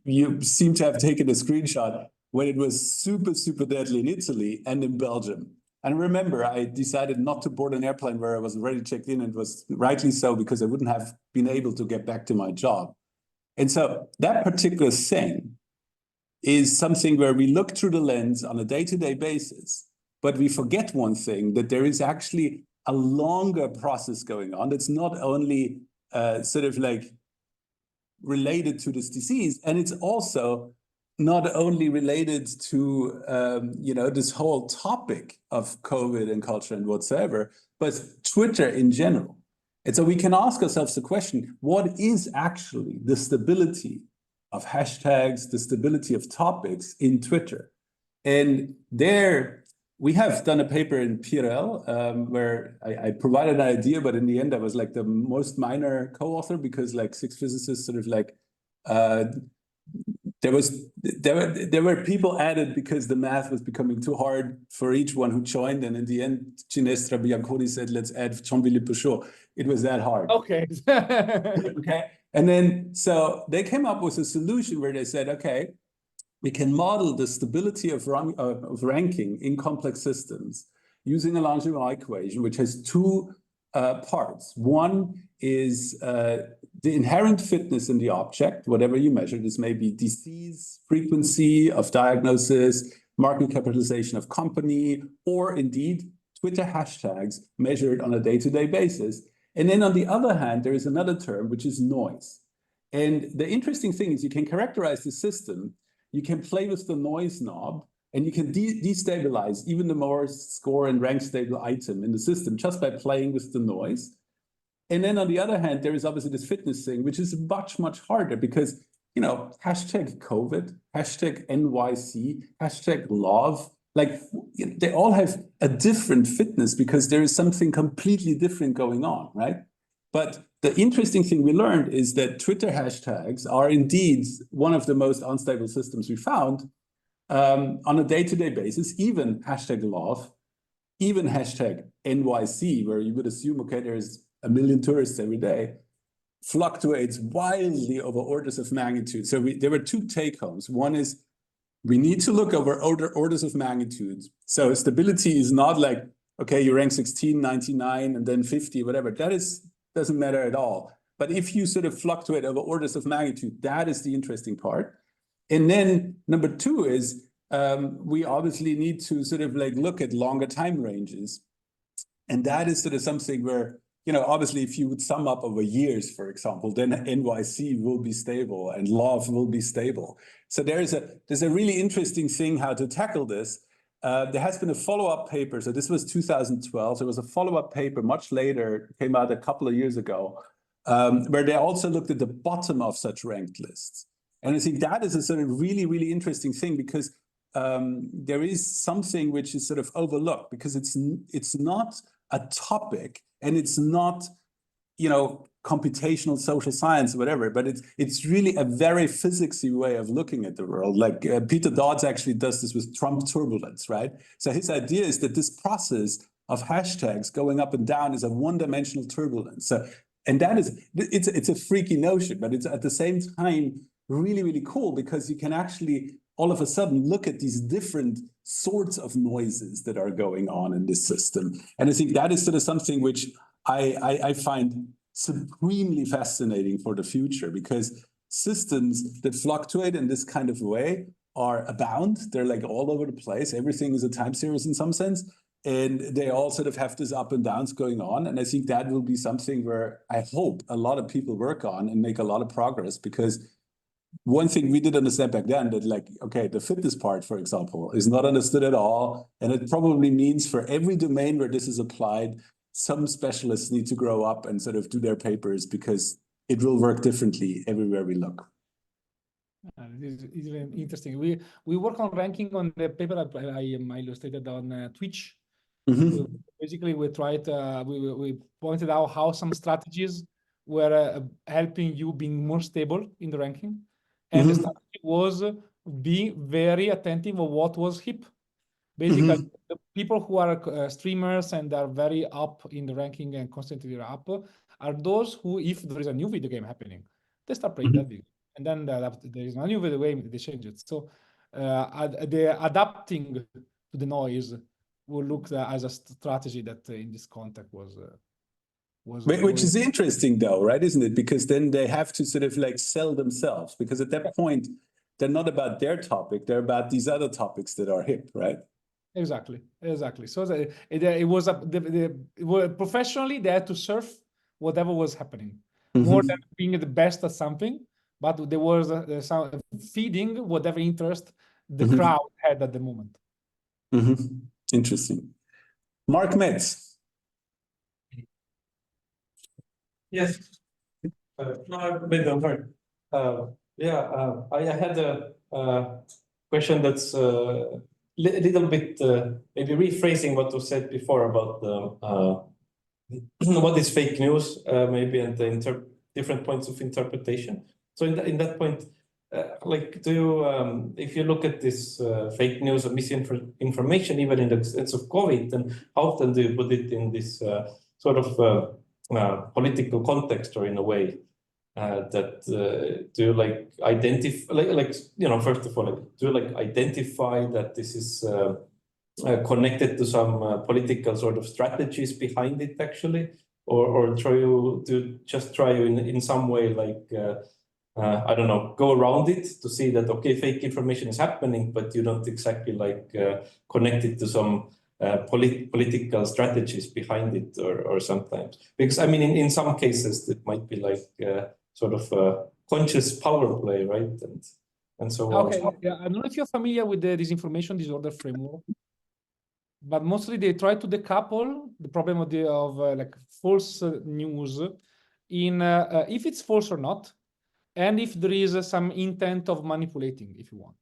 you seem to have taken a screenshot when it was super, super deadly in Italy and in Belgium. And remember, I decided not to board an airplane where I was already checked in, and it was rightly so because I wouldn't have been able to get back to my job. And so that particular thing is something where we look through the lens on a day-to-day basis, but we forget one thing, that there is actually a longer process going on that's not only sort of like related to this disease, and it's also not only related to this whole topic of COVID and culture and whatsoever, but Twitter in general. And so we can ask ourselves the question, what is actually the stability of hashtags, the stability of topics in Twitter? And there we have done a paper in PRL where I provided an idea, but in the end I was like the most minor co-author because like 6 physicists sort of like there were people added because the math was becoming too hard for each one who joined, and in the end Ginestra Bianconi said, let's add Jean-Philippe Peugeot. It was that hard. Okay. Okay. And then so they came up with a solution where they said, okay, we can model the stability of ranking in complex systems using a Langevin equation, which has two parts. One is the inherent fitness in the object, whatever you measure. This may be disease, frequency of diagnosis, market capitalization of company, or indeed Twitter hashtags measured on a day-to-day basis. And then on the other hand, there is another term, which is noise. And the interesting thing is you can characterize the system, you can play with the noise knob, and you can destabilize even the more score and rank stable item in the system just by playing with the noise. And then on the other hand, there is obviously this fitness thing, which is much, much harder because, you know, hashtag COVID, hashtag NYC, hashtag love, like they all have a different fitness because there is something completely different going on, right? But the interesting thing we learned is that Twitter hashtags are indeed one of the most unstable systems we found on a day-to-day basis, even hashtag love, even hashtag NYC, where you would assume, okay, there's 1 million tourists every day, fluctuates wildly over orders of magnitude. So there were two take-homes. One is we need to look over orders of magnitudes. So stability is not like, okay, you rank 16, 99, and then 50, whatever. That doesn't matter at all. But if you sort of fluctuate over orders of magnitude, that is the interesting part. And then number two is we obviously need to sort of like look at longer time ranges. And that is sort of something where, you know, obviously if you would sum up over years, for example, then NYC will be stable and love will be stable. So there's a really interesting thing how to tackle this. There has been a follow-up paper. So this was 2012. There was a follow-up paper much later, came out a couple of years ago, where they also looked at the bottom of such ranked lists. And I think that is a sort of really, really interesting thing because there is something which is sort of overlooked because it's not a topic and it's not, you know, computational social science or whatever, but it's really a very physicsy way of looking at the world. Like Peter Dodds actually does this with Trump turbulence, right? So his idea is that this process of hashtags going up and down is a one-dimensional turbulence. So, and that is, it's a freaky notion, but it's at the same time really, really cool because you can actually all of a sudden look at these different sorts of noises that are going on in this system. And I think that is sort of something which I find supremely fascinating for the future because systems that fluctuate in this kind of way are abound. They're like all over the place. Everything is a time series in some sense. And they all sort of have this up and downs going on. And I think that will be something where I hope a lot of people work on and make a lot of progress because one thing we did understand back then that like, okay, the fitness part, for example, is not understood at all. And it probably means for every domain where this is applied, some specialists need to grow up and sort of do their papers because it will work differently everywhere we look. It's very interesting. We work on ranking on the paper I illustrated on Twitch. Mm-hmm. Basically, we tried. We pointed out how some strategies were helping you being more stable in the ranking, and the strategy was being very attentive of what was hip. Basically, the people who are streamers and are very up in the ranking and constantly up are those who, if there is a new video game happening, they start playing that video. And then there is a new video game, they change it. So the adapting to the noise will look as a strategy that in this context was which is interesting though, right? Isn't it? Because then they have to sort of like sell themselves because at that point, they're not about their topic, they're about these other topics that are hip, right? Exactly. So it was professionally they had to surf whatever was happening, more than being the best at something, but there was some feeding whatever interest the crowd had at the moment. Interesting. Mark Metz. Yes. I had a question that's a little bit maybe rephrasing what was said before about what is fake news, maybe, and the different points of interpretation. So in that point, like, do you, if you look at this fake news or misinformation, even in the sense of COVID, then how often do you put it in this sort of political context, or in a way, do you like identify, first of all, do you like identify that this is connected to some political sort of strategies behind it actually, or try in some way I don't know, go around it to see that okay, fake information is happening, but you don't exactly connect it to some political strategies behind it, or sometimes, because I mean in some cases it might be sort of a conscious power play, right, and so on. Okay, yeah, I don't know if you're familiar with the disinformation disorder framework, but mostly they try to decouple the problem of false news in if it's false or not, and if there is some intent of manipulating, if you want.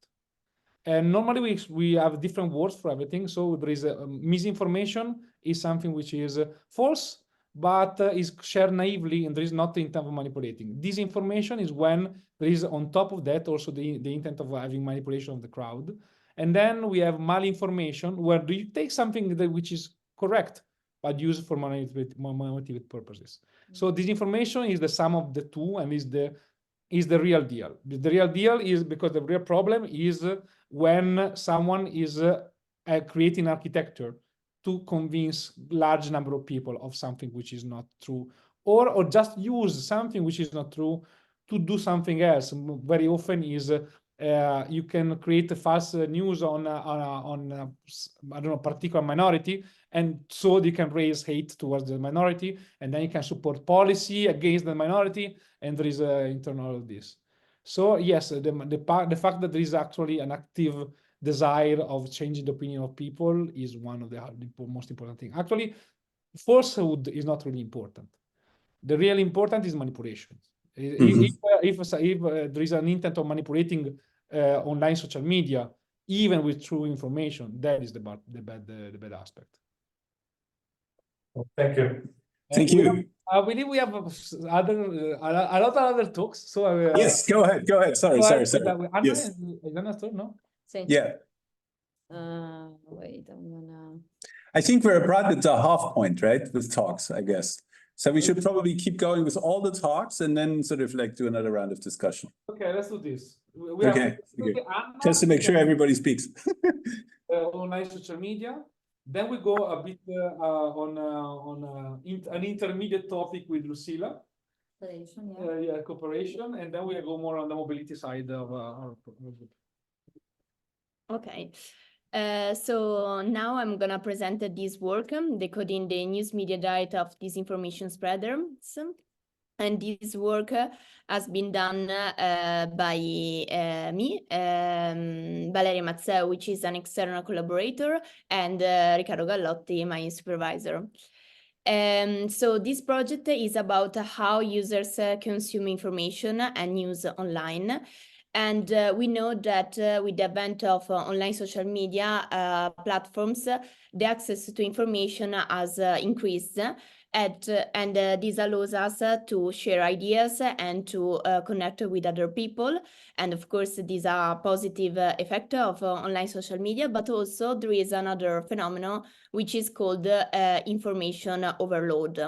And normally we have different words for everything. So there is misinformation is something which is false, but is shared naively, and there is not the intent of manipulating. Disinformation is when there is on top of that also the intent of having manipulation of the crowd. And then we have malinformation, where you take something which is correct, but use it for manipulative purposes. So disinformation is the sum of the two, and is the real deal. The real deal is because the real problem is when someone is creating architecture to convince large number of people of something which is not true, or just use something which is not true to do something else. Very often is you can create a false news on I don't know, particular minority, and so you can raise hate towards the minority, and then you can support policy against the minority, and there is internal of this. So yes, the fact that there is actually an active desire of changing the opinion of people is one of the most important things. Actually, falsehood is not really important. The really important is manipulation. If there is an intent of manipulating online social media, even with true information, that is the bad aspect. Thank you. Thank you. I believe we have a lot of other talks. So Yes, go ahead. Sorry. Anna, Yes. is Anna's turn? No. Sí. Yeah. Wait, I'm gonna. I think we're about at the half point, right, with talks, I guess. So we should probably keep going with all the talks and then sort of do another round of discussion. Okay, let's do this. Okay. Just to make sure everybody speaks. Online social media. Then we go a bit on an intermediate topic with Lucilla. Cooperation, and then we go more on the mobility side of our group. Okay. So now I'm gonna present this work, decoding the news media diet of disinformation spreaders. And this work has been done by me, Valeria Mazzeo, which is an external collaborator, and Riccardo Gallotti, my supervisor. So this project is about how users consume information and news online. And we know that with the advent of online social media platforms, the access to information has increased. And this allows us to share ideas and to connect with other people. And of course, these are positive effect of online social media, but also there is another phenomenon which is called information overload.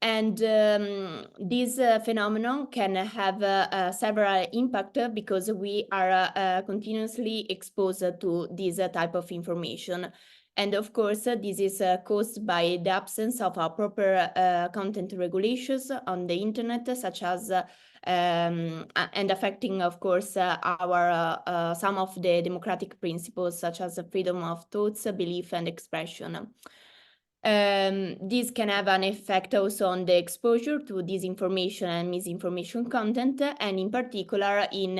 And this phenomenon can have several impacts because we are continuously exposed to this type of information. And of course, this is caused by the absence of proper content regulations on the internet, such as and affecting, of course, our some of the democratic principles, such as freedom of thoughts, belief, and expression. This can have an effect also on the exposure to disinformation and misinformation content, and in particular in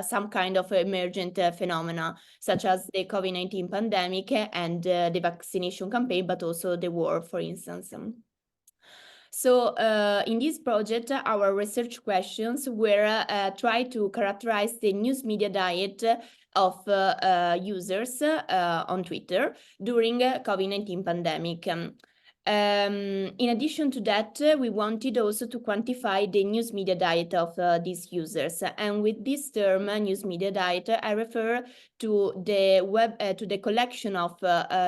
some kind of emergent phenomena, such as the COVID-19 pandemic and the vaccination campaign, but also the war, for instance. So in this project, our research questions were try to characterize the news media diet of users on Twitter during COVID-19 pandemic. In addition to that, we wanted also to quantify the news media diet of these users. And with this term, news media diet, I refer to the collection of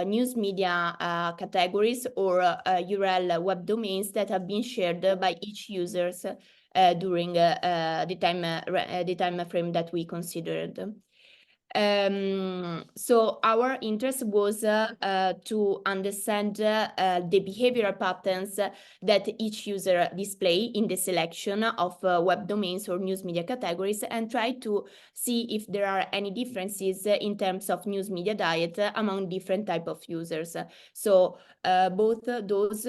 news media categories or URL web domains that have been shared by each users during the time frame that we considered. So our interest was to understand the behavioral patterns that each user display in the selection of web domains or news media categories, and try to see if there are any differences in terms of news media diet among different type of users. So both those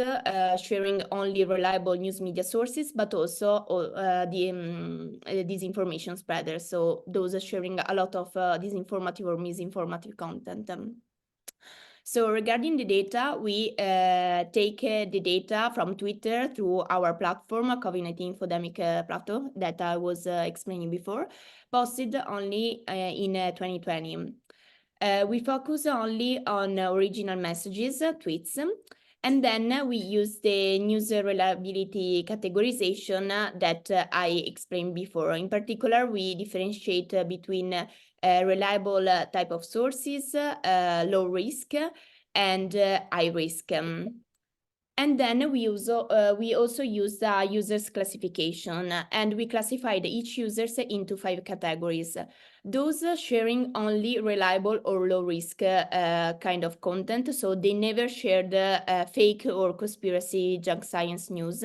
sharing only reliable news media sources, but also the disinformation spreaders. So those sharing a lot of disinformative or misinformative content. So regarding the data, we take the data from Twitter through our platform, COVID-19 Infodemic platform that I was explaining before, posted only in 2020. We focus only on original messages, tweets, and then we use the news reliability categorization that I explained before. In particular, we differentiate between reliable type of sources, low risk, and high risk. And then we also use the users classification, and we classified each users into 5 categories. Those sharing only reliable or low risk kind of content, so they never shared fake or conspiracy junk science news.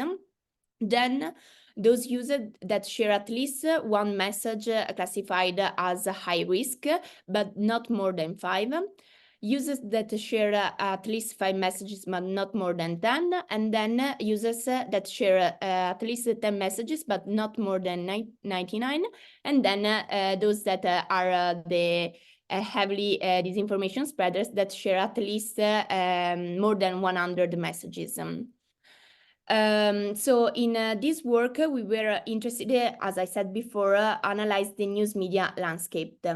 Then those users that share at least one message classified as high risk, but not more than 5. Users that share at least 5 messages, but not more than 10. And then users that share at least 10 messages, but not more than 99. And then those that are the heavily disinformation spreaders that share at least more than 100 messages. So in this work, we were interested, as I said before, analyze the news media landscape.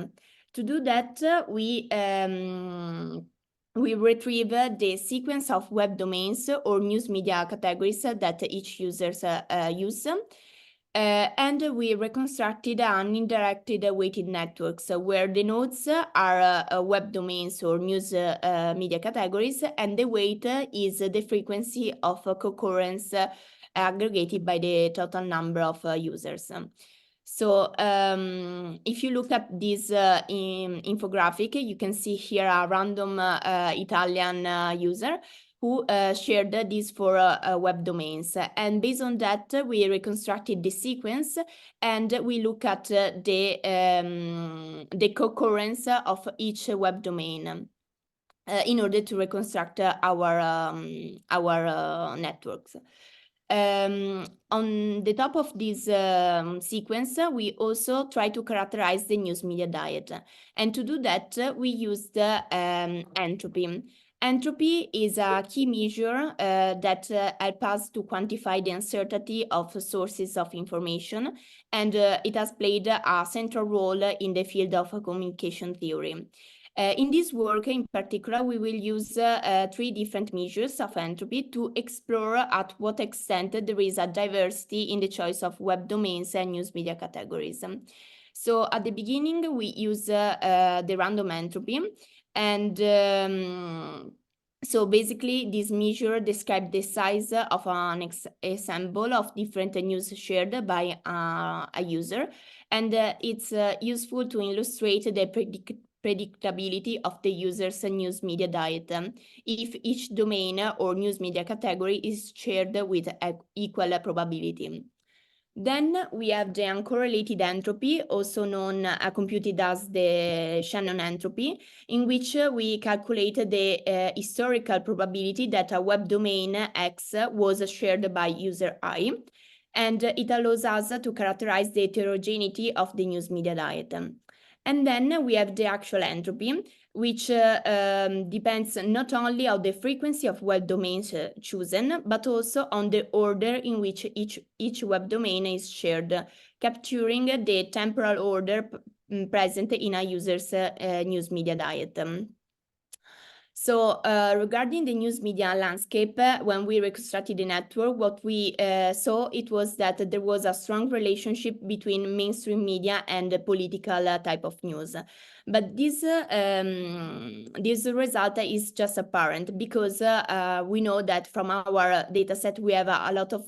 To do that, we retrieve the sequence of web domains or news media categories that each user use. And we reconstructed an indirected weighted networks where the nodes are web domains or news media categories, and the weight is the frequency of concurrence aggregated by the total number of users. So if you look at this infographic, you can see here a random Italian user who shared this for web domains. And based on that, we reconstructed the sequence, and we look at the concurrence of each web domain in order to reconstruct our networks. On the top of this sequence, we also try to characterize the news media diet. And to do that, we used entropy. Entropy is a key measure that helps us to quantify the uncertainty of sources of information, and it has played a central role in the field of communication theory. In this work, in particular, we will use 3 different measures of entropy to explore at what extent there is a diversity in the choice of web domains and news media categories. So at the beginning, we use the random entropy, and so basically this measure describes the size of an ensemble of different news shared by a user, and it's useful to illustrate the predictability of the user's news media diet if each domain or news media category is shared with equal probability. Then we have the uncorrelated entropy, also known computed as the Shannon entropy, in which we calculate the historical probability that a web domain X was shared by user I, and it allows us to characterize the heterogeneity of the news media diet. And then we have the actual entropy, which depends not only on the frequency of web domains chosen, but also on the order in which each web domain is shared, capturing the temporal order present in a user's news media diet. So regarding the news media landscape, when we reconstructed the network, what we saw it was that there was a strong relationship between mainstream media and the political type of news. But this result is just apparent because we know that from our data set we have a lot of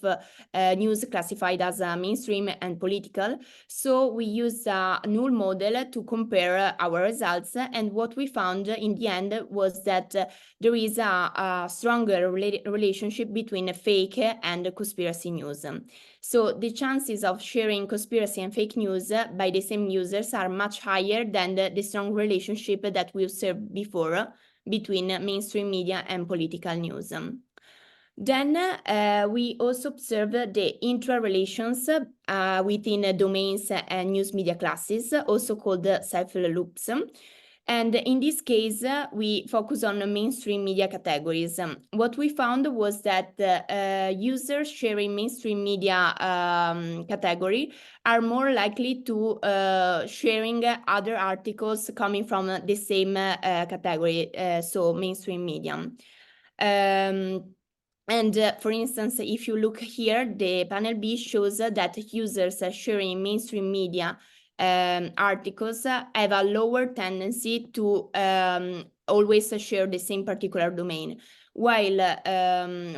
news classified as mainstream and political. So we used a null model to compare our results, and what we found in the end was that there is a stronger relationship between fake and conspiracy news. So the chances of sharing conspiracy and fake news by the same users are much higher than the strong relationship that we observed before between mainstream media and political news. Then we also observe the intra-relations within domains and news media classes, also called self-loops. And in this case, we focus on the mainstream media categories. What we found was that users sharing mainstream media category are more likely to sharing other articles coming from the same category, so mainstream media. For instance, if you look here, the panel B shows that users sharing mainstream media articles have a lower tendency to always share the same particular domain, while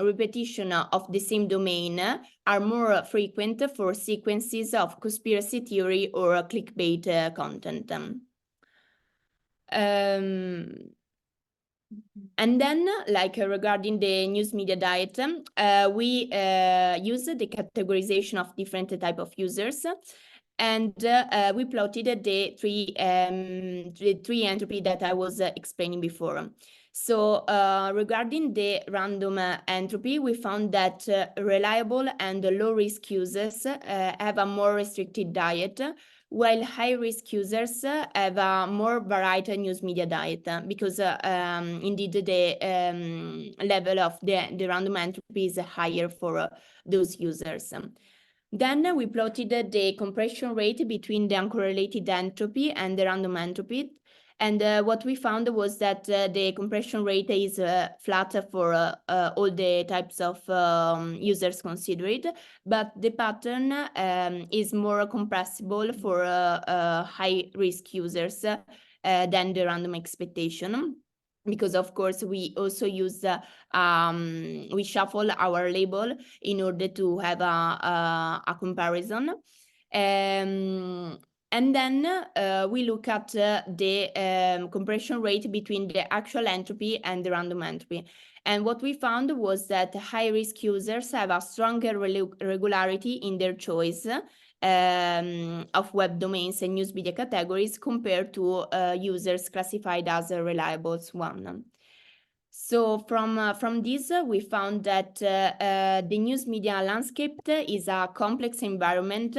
repetition of the same domain are more frequent for sequences of conspiracy theory or clickbait content. And then, like regarding the news media diet, we use the categorization of different type of users, and we plotted the three entropy that I was explaining before. So regarding the random entropy, we found that reliable and low-risk users have a more restricted diet, while high-risk users have a more varied news media diet, because indeed the level of the random entropy is higher for those users. Then we plotted the compression rate between the uncorrelated entropy and the random entropy. And what we found was that the compression rate is flat for all the types of users considered, but the pattern is more compressible for high-risk users than the random expectation. Because of course we also use we shuffle our label in order to have a comparison. And then we look at the compression rate between the actual entropy and the random entropy. And what we found was that high-risk users have a stronger regularity in their choice of web domains and news media categories compared to users classified as a reliable one. So from this, we found that the news media landscape is a complex environment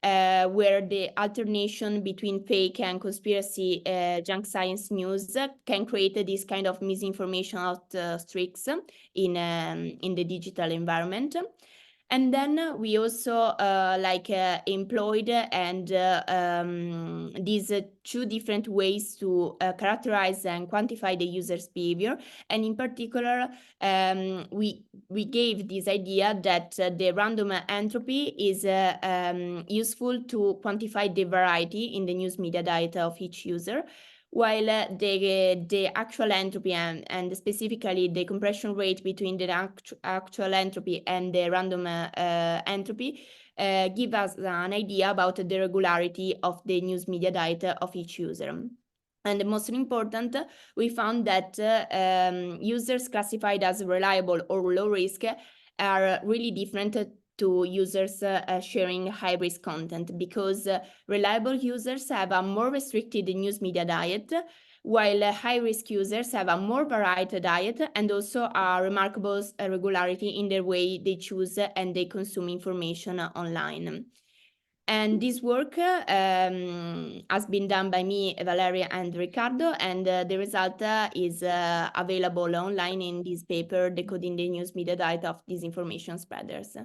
where the alternation between fake and conspiracy junk science news can create this kind of misinformation streaks in the digital environment. And then we also employed and these two different ways to characterize and quantify the user's behavior. And in particular, we gave this idea that the random entropy is useful to quantify the variety in the news media data of each user, while the actual entropy and specifically the compression rate between the actual entropy and the random entropy give us an idea about the regularity of the news media data of each user. And most important, we found that users classified as reliable or low risk are really different to users sharing high-risk content, because reliable users have a more restricted news media diet, while high-risk users have a more varied diet and also a remarkable regularity in their way they choose and they consume information online. And this work has been done by me, Valeria, and Riccardo, and the result is available online in this paper, Decoding the News Media Data of Disinformation Spreaders.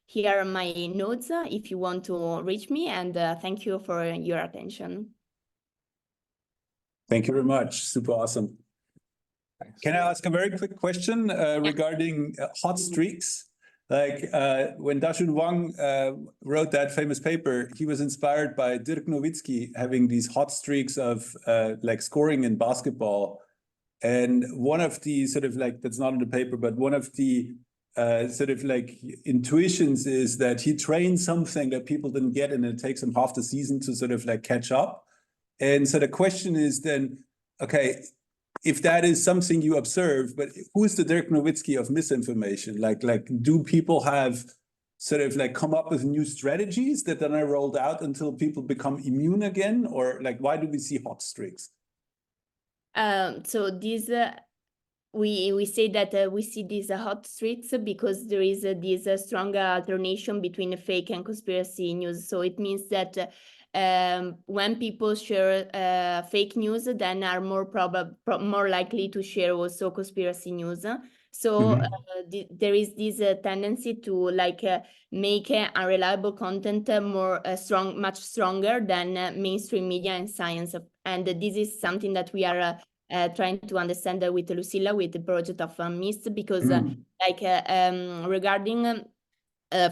Here are my notes if you want to reach me, and thank you for your attention. Thank you very much. Super awesome. Can I ask a very quick question regarding hot streaks? Like when Dashun Wang wrote that famous paper, he was inspired by Dirk Nowitzki having these hot streaks of like scoring in basketball. And one of the sort of like, that's not in the paper, but one of the sort of like intuitions is that he trained something that people didn't get, and it takes him half the season to sort of like catch up. And so the question is then, okay, if that is something you observe, but who's the Dirk Nowitzki of misinformation? Like do people have sort of like come up with new strategies that then are rolled out until people become immune again? Or like, why do we see hot streaks? So these we say that we see these hot streaks because there is this strong alternation between fake and conspiracy news. So it means that when people share fake news, then are more likely to share also conspiracy news. So there is this tendency to like make unreliable content much stronger than mainstream media and science. And this is something that we are trying to understand with Lucilla, with the project of MIST, because regarding,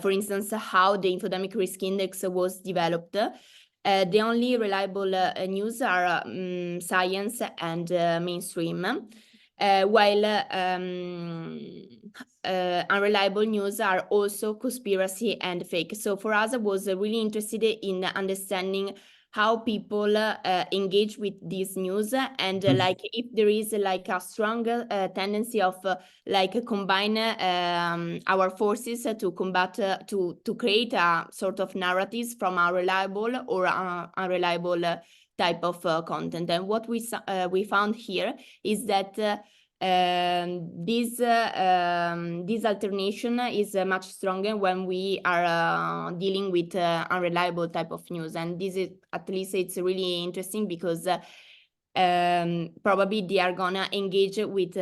for instance, how the infodemic risk index was developed, the only reliable news are science and mainstream, while unreliable news are also conspiracy and fake. So for us, I was really interested in understanding how people engage with this news, and like if there is like a strong tendency of like combine our forces to combat to create a sort of narratives from a reliable or unreliable type of content. And what we found here is that this alternation is much stronger when we are dealing with unreliable type of news. And this is, at least it's really interesting because probably they are gonna engage with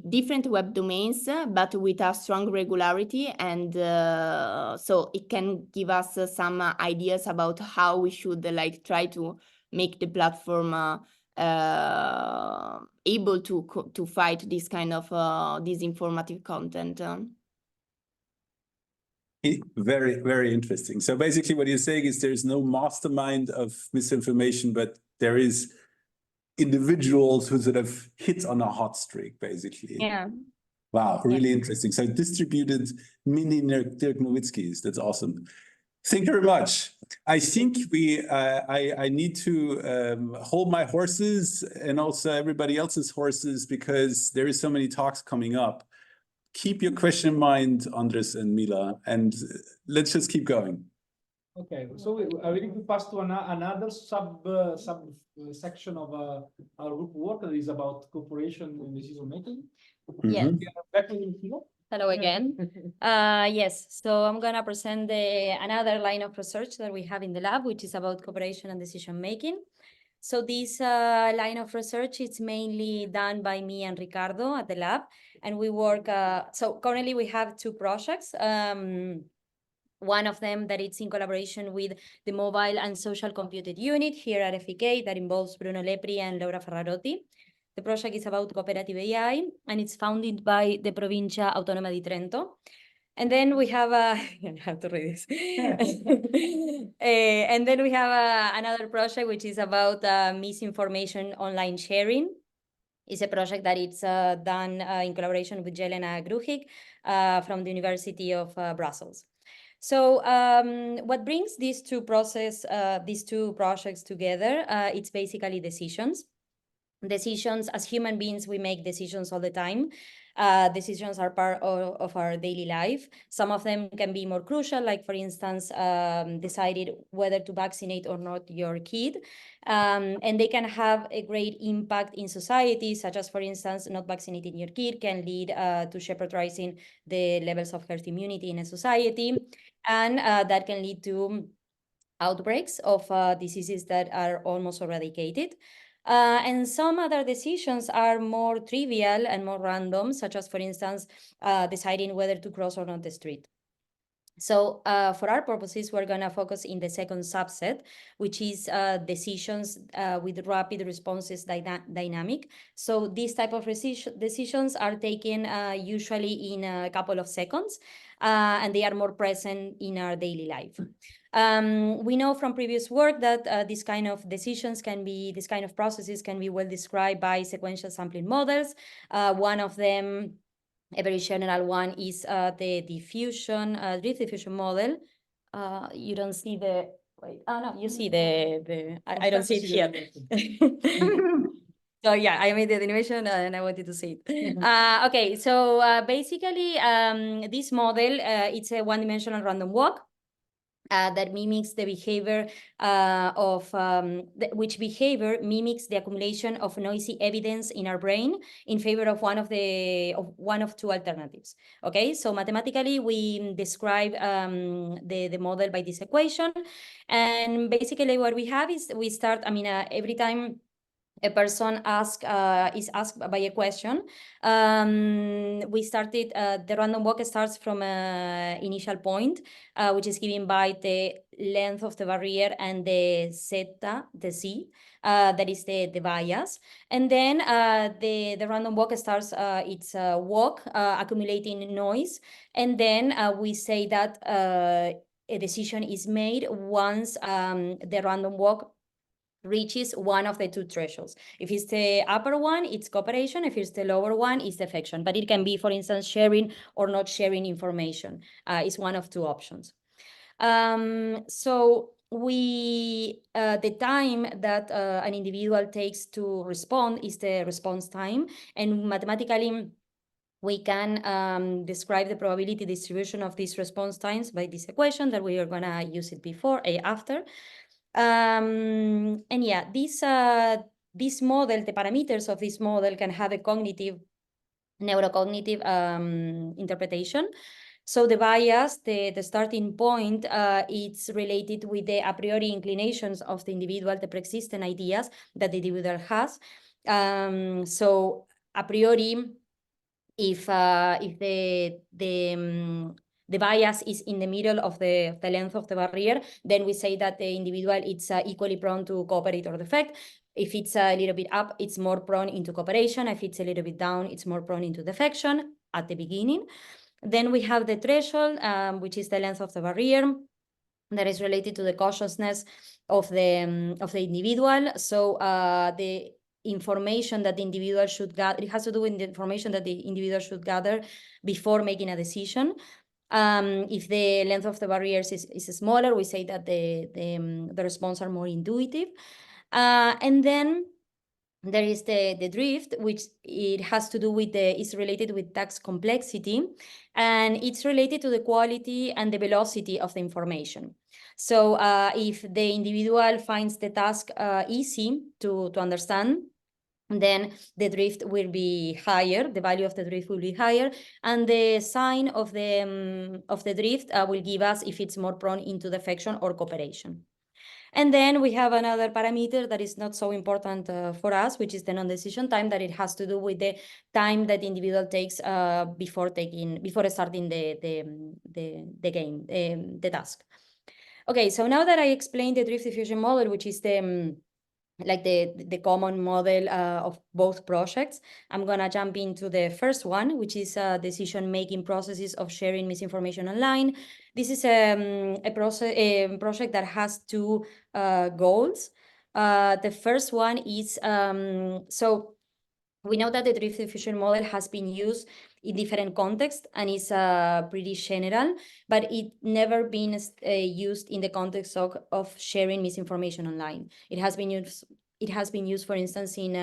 different web domains, but with a strong regularity, and so it can give us some ideas about how we should like try to make the platform able to fight this kind of disinformative content. Very, very interesting. So basically what you're saying is there's no mastermind of misinformation, but there is individuals who sort of hit on a hot streak, basically. Yeah. Wow, really interesting. So distributed mini Dirk Nowitzkis. That's awesome. Thank you very much. I think I need to hold my horses and also everybody else's horses, because there is so many talks coming up. Keep your question in mind, Andres and Mila, and let's just keep going. Okay, so we need to pass to another section of our group work that is about cooperation in decision making. Yes. Back in Mila. Hello again. Yes, so I'm gonna present another line of research that we have in the lab, which is about cooperation and decision making. So this line of research is mainly done by me and Riccardo at the lab, and we work. So currently we have two projects. One of them that it's in collaboration with the Mobile and Social Computed Unit here at FEK that involves Bruno Lepri and Laura Ferrarotti. The project is about cooperative AI, and it's founded by the Provincia Autonoma di Trento. And then we have I have to read this. And then we have another project which is about misinformation online sharing. It's a project that it's done in collaboration with Jelena Grujic from the University of Brussels. So what brings these two projects together, it's basically decisions. Decisions, as human beings, we make decisions all the time. Decisions are part of our daily life. Some of them can be more crucial, like for instance, decided whether to vaccinate or not your kid. And they can have a great impact in society, such as, for instance, not vaccinating your kid can lead to jeopardizing the levels of herd immunity in a society. And that can lead to outbreaks of diseases that are almost eradicated. And some other decisions are more trivial and more random, such as, for instance, deciding whether to cross or not the street. So for our purposes, we're going to focus in the second subset, which is decisions with rapid responses dynamic. So these type of decisions are taken usually in a couple of seconds, and they are more present in our daily life. We know from previous work that these kind of these kind of processes can be well described by sequential sampling models. One of them, a very general one, is the drift diffusion model. You don't see the, wait, oh no, you see I don't see it here. So yeah, I made the animation and I wanted to see it. Okay, so basically this model, it's a one-dimensional random walk. That mimics the behavior which behavior mimics the accumulation of noisy evidence in our brain in favor of one of two alternatives. Okay, so mathematically we describe the model by this equation, and basically what we have is we start. I mean, every time a person is asked by a question, we started, the random walk starts from an initial point, which is given by the length of the barrier and the zeta, the z, that is the bias. And then the random walk starts its walk, accumulating noise. And then we say that a decision is made once the random walk reaches one of the two thresholds. If it's the upper one, it's cooperation. If it's the lower one, it's defection. But it can be, for instance, sharing or not sharing information. It's one of two options. So the time that an individual takes to respond is the response time. And mathematically, we can describe the probability distribution of these response times by this equation that we are going to use it after. And yeah, this model, the parameters of this model can have a neurocognitive interpretation. So the bias, the starting point, it's related with the a priori inclinations of the individual, the pre-existing ideas that the individual has. So a priori, if the bias is in the middle of the length of the barrier, then we say that the individual is equally prone to cooperate or defect. If it's a little bit up, it's more prone into cooperation. If it's a little bit down, it's more prone into defection at the beginning. Then we have the threshold, which is the length of the barrier, that is related to the cautiousness of the individual. So the information that the individual should gather, it has to do with the information that the individual should gather before making a decision. If the length of the barriers is smaller, we say that the response are more intuitive. And then there is the drift, which it has to do with is related with task complexity, and it's related to the quality and the velocity of the information. So if the individual finds the task easy to understand, then the drift will be higher, the value of the drift will be higher, and the sign of the drift will give us if it's more prone into defection or cooperation. And then we have another parameter that is not so important for us, which is the non-decision time, that it has to do with the time that the individual takes before starting the game, the task. Okay, so now that I explained the drift diffusion model, which is the common model of both projects, I'm gonna jump into the first one, which is decision-making processes of sharing misinformation online. This is a project that has two goals. The first one is, so we know that the drift diffusion model has been used in different contexts and is pretty general, but it never been used in the context of sharing misinformation online. It has been used, for instance, in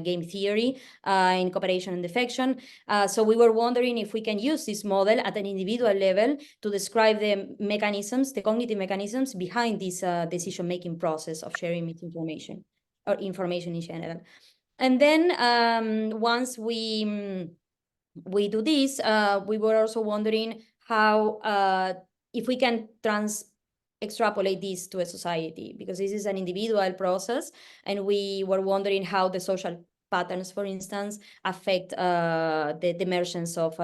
game theory, in cooperation and defection. So we were wondering if we can use this model at an individual level to describe the mechanisms, the cognitive mechanisms behind this decision-making process of sharing misinformation or information in general. And then once we do this, we were also wondering how, if we can extrapolate this to a society, because this is an individual process, and we were wondering how the social patterns, for instance, affect the emergence of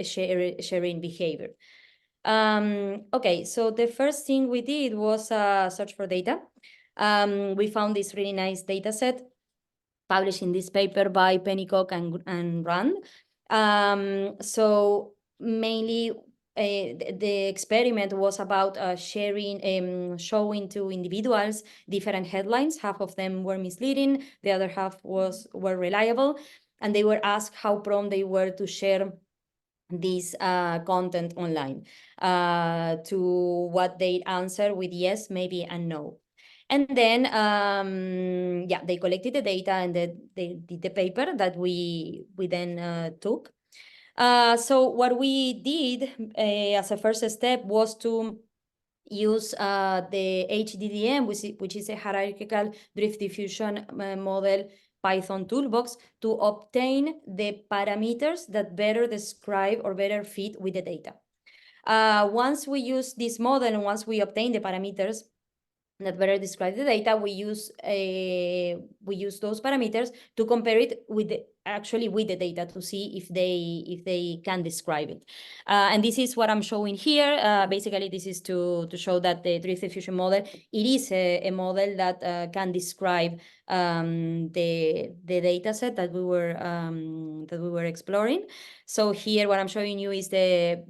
sharing behavior. Okay, so the first thing we did was search for data. We found this really nice data set published in this paper by Pennycock and Rand. So mainly the experiment was about showing to individuals different headlines. Half of them were misleading, the other half were reliable, and they were asked how prone they were to share this content online, to what they answer with yes, maybe, and no. And then, yeah, they collected the data and they did the paper that we then took. So what we did as a first step was to use the HDDM, which is a hierarchical drift diffusion model Python toolbox, to obtain the parameters that better describe or better fit with the data. Once we use this model and once we obtain the parameters that better describe the data, we use those parameters to compare it with the data to see if they can describe it. And this is what I'm showing here. Basically, this is to show that the drift diffusion model, it is a model that can describe the data set that we were exploring. So here, what I'm showing you is the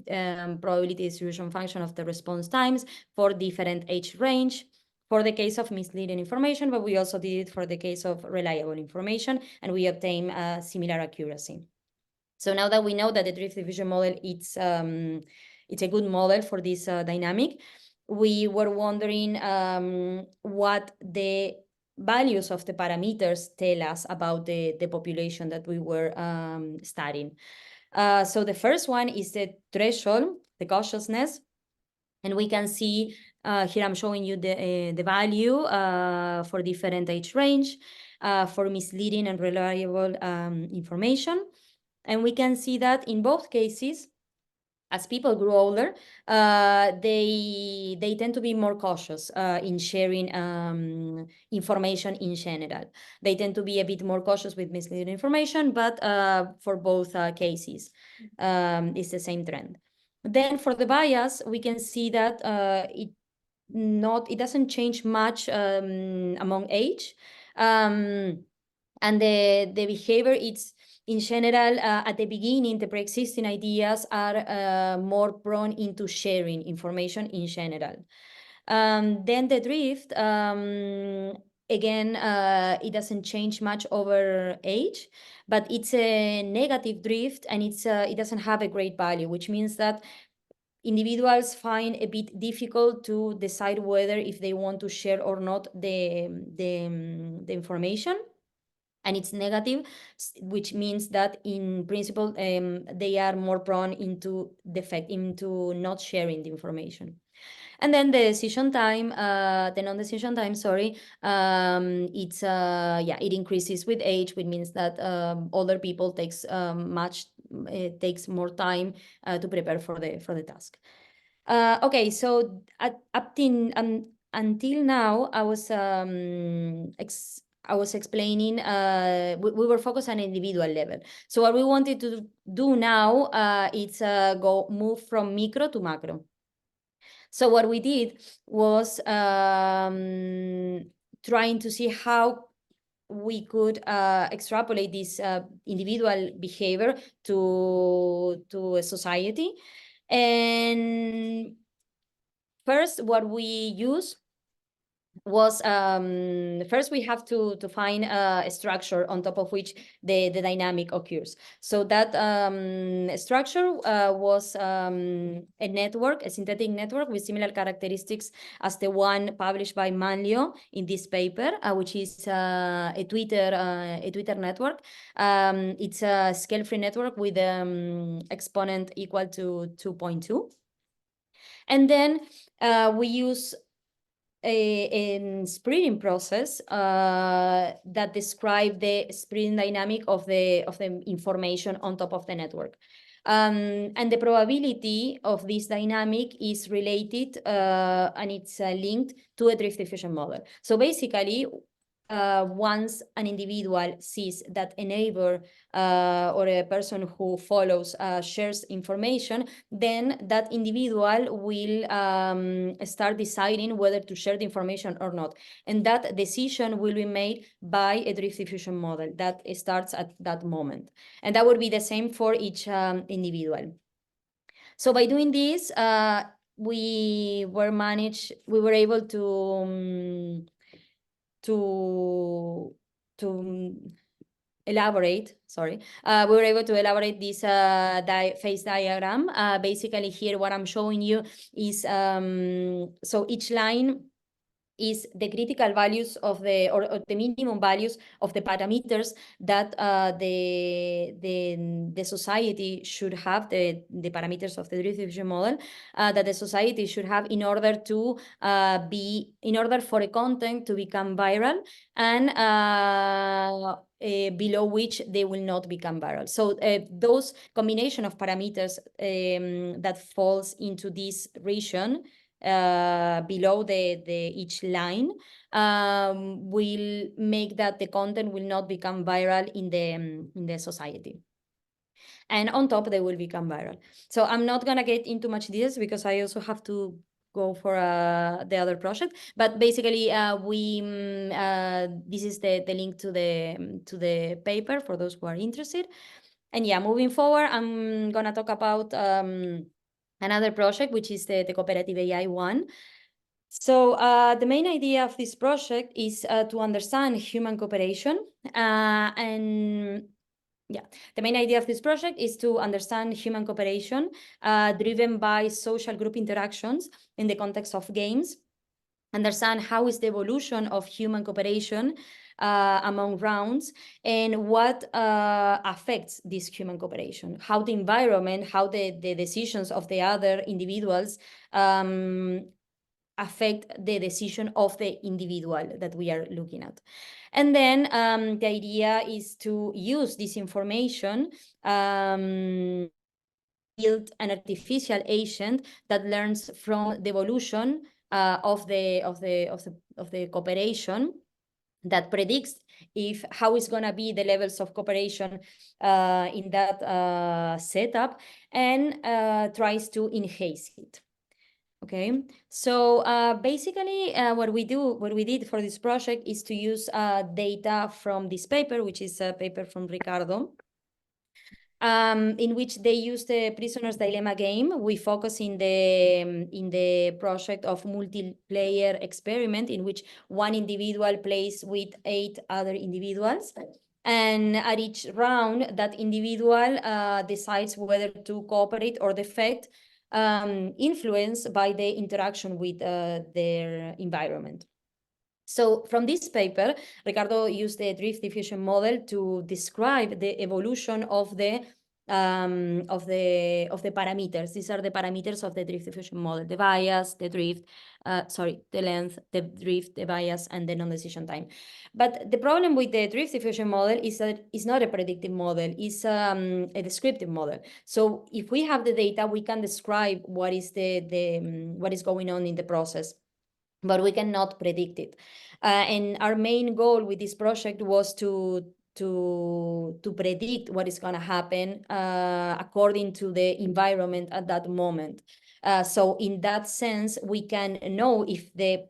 probability distribution function of the response times for different age range, for the case of misleading information, but we also did it for the case of reliable information, and we obtain similar accuracy. So now that we know that the drift diffusion model, it's a good model for this dynamic, we were wondering what the values of the parameters tell us about the population that we were studying. So the first one is the threshold, the cautiousness, and we can see here I'm showing you the value for different age range, for misleading and reliable information. And we can see that in both cases, as people grow older, they tend to be more cautious in sharing information in general. They tend to be a bit more cautious with misleading information, but for both cases, it's the same trend. Then for the bias, we can see that it doesn't change much among age, and the behavior, it's in general at the beginning, the pre-existing ideas are more prone into sharing information in general. Then the drift, again, it doesn't change much over age, but it's a negative drift, and it doesn't have a great value, which means that individuals find a bit difficult to decide whether if they want to share or not the information. And it's negative, which means that in principle, they are more prone into not sharing the information. And then the decision time, the non-decision time, sorry, it increases with age, which means that older people takes more time to prepare for the task. Okay, so until now, I was explaining, we were focused on individual level. So what we wanted to do now is move from micro to macro. So what we did was trying to see how we could extrapolate this individual behavior to a society. And first, what we use was first we have to find a structure on top of which the dynamic occurs. So that structure was a network, a synthetic network with similar characteristics as the one published by Manlio in this paper, which is a Twitter network. It's a scale-free network with exponent equal to 2.2. And then we use a spreading process that describe the spreading dynamic of the information on top of the network. And the probability of this dynamic is related and it's linked to a drift diffusion model. So basically, once an individual sees that a neighbor or a person who follows shares information, then that individual will start deciding whether to share the information or not. And that decision will be made by a drift diffusion model that starts at that moment. And that would be the same for each individual. So by doing this, we were able to elaborate, sorry, we were able to elaborate this phase diagram. Basically here what I'm showing you is, so each line is the critical values of the, or the minimum values of the parameters that the society should have, the parameters of the drift diffusion model, that the society should have in order to in order for a content to become viral, and below which they will not become viral. So those combination of parameters that falls into this region below each line will make that the content will not become viral in the society. And on top, they will become viral. So I'm not gonna get into much details because I also have to go for the other project. But basically, this is the link to the paper for those who are interested. And yeah, moving forward, I'm gonna talk about another project, which is the cooperative AI one. So the main idea of this project is to understand human cooperation. And yeah, the main idea of this project is to understand human cooperation driven by social group interactions in the context of games. Understand how is the evolution of human cooperation among rounds, and what affects this human cooperation, how the environment, how the decisions of the other individuals affect the decision of the individual that we are looking at. And then the idea is to use this information, build an artificial agent that learns from the evolution of the cooperation, that predicts how is going to be the levels of cooperation in that setup, and tries to enhance it. Okay, so basically what we did for this project is to use data from this paper, which is a paper from Riccardo, in which they use the Prisoner's Dilemma game. We focus in the project of multiplayer experiment, in which one individual plays with 8 other individuals. And at each round, that individual decides whether to cooperate or defect, influenced by the interaction with their environment. So from this paper, Riccardo used the drift diffusion model to describe the evolution of the parameters. These are the parameters of the drift diffusion model: the bias, the drift, the length, the drift, the bias, and the non-decision time. But the problem with the drift diffusion model is that it's not a predictive model, it's a descriptive model. So if we have the data, we can describe what is what is going on in the process, but we cannot predict it. And our main goal with this project was to predict what is going to happen according to the environment at that moment. So in that sense, we can know if the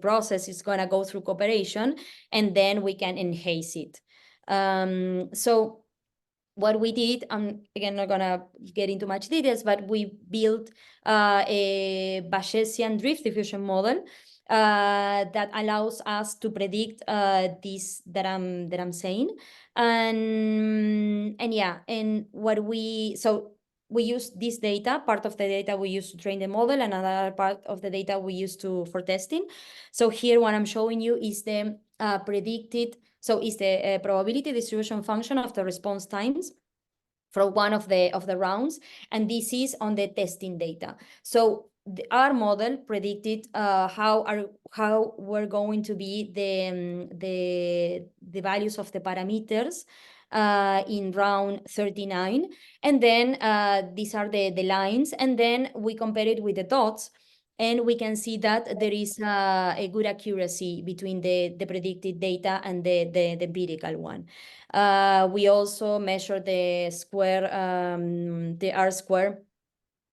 process is going to go through cooperation, and then we can enhance it. So what we did, I'm again not gonna get into much details, but we built a Bayesian drift diffusion model that allows us to predict this that I'm saying, and yeah, and we use this data. Part of the data we use to train the model, and another part of the data we use for testing. So here, what I'm showing you is the predicted. So is the probability distribution function of the response times from one of the rounds, and this is on the testing data. So our model predicted how were going to be the values of the parameters in round 39, and then these are the lines, and then we compare it with the dots. And we can see that there is a good accuracy between the predicted data and the empirical one. We also measure the square, the R-square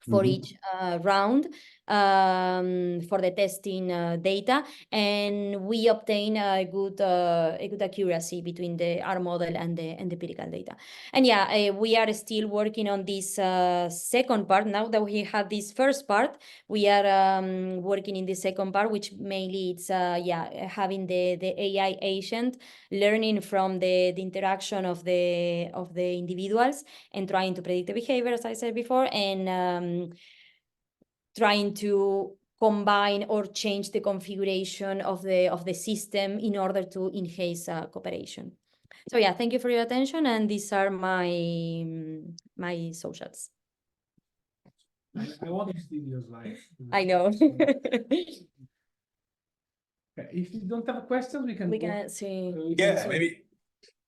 for each round for the testing data, and we obtain a good accuracy between the R model and the empirical data. And yeah, we are still working on this second part. Now that we have this first part, we are working in the second part, which mainly it's having the AI agent learning from the interaction of the individuals and trying to predict the behavior, as I said before, and trying to combine or change the configuration of the system in order to enhance cooperation. So yeah, thank you for your attention, and these are my socials. I want to see your slide. I know. Okay, if you don't have questions, we can see. Yeah, maybe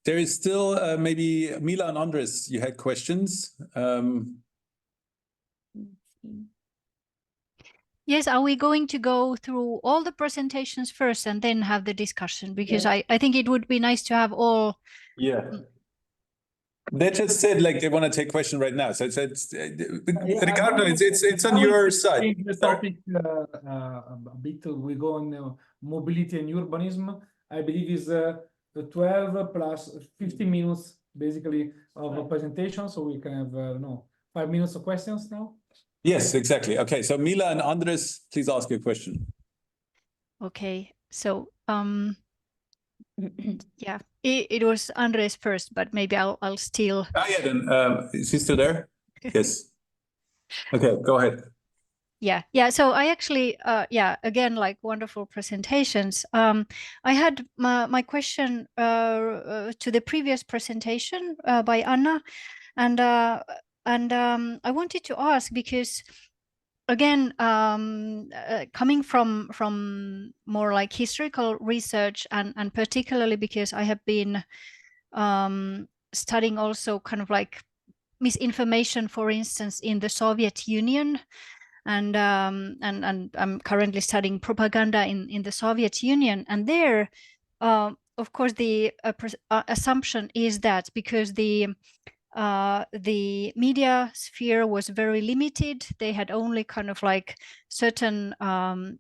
there is still maybe Mila and Andres, you had questions. Yes, are we going to go through all the presentations first and then have the discussion? Because I think it would be nice to have all. Yeah. They just said like they want to take question right now. So it's Riccardo, it's on your side. The topic a bit. We go on mobility and urbanism. I believe is 12 plus 15 minutes basically of a presentation, so we can have 5 minutes of questions now. Yes, exactly. Okay, so Mila and Andres, please ask your question. Okay, so yeah, it was Andres first, but maybe I'll still. Ah, yeah, then is he still there? Yes. Okay, go ahead. Yeah. So I actually, again, like wonderful presentations. I had my question to the previous presentation by Anna, and I wanted to ask because, again, coming from more like historical research and particularly because I have been studying also kind of like misinformation, for instance, in the Soviet Union. And I'm currently studying propaganda in the Soviet Union. And there, of course, the assumption is that because the media sphere was very limited, they had only kind of like certain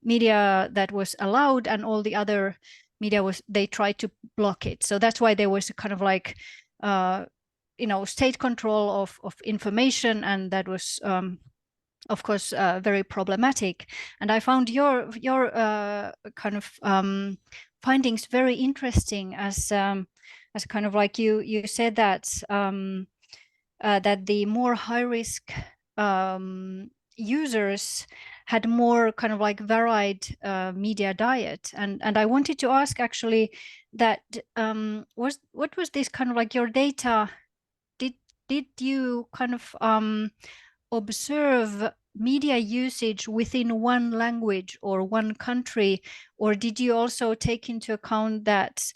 media that was allowed, and all the other media they tried to block it. So that's why there was a kind of like state control of information, and that was of course, very problematic. And I found your kind of findings very interesting, as kind of like you said that that the more high risk users had more kind of like varied media diet. And I wanted to ask actually that what was this kind of like your data? Did you kind of observe media usage within one language or one country, or did you also take into account that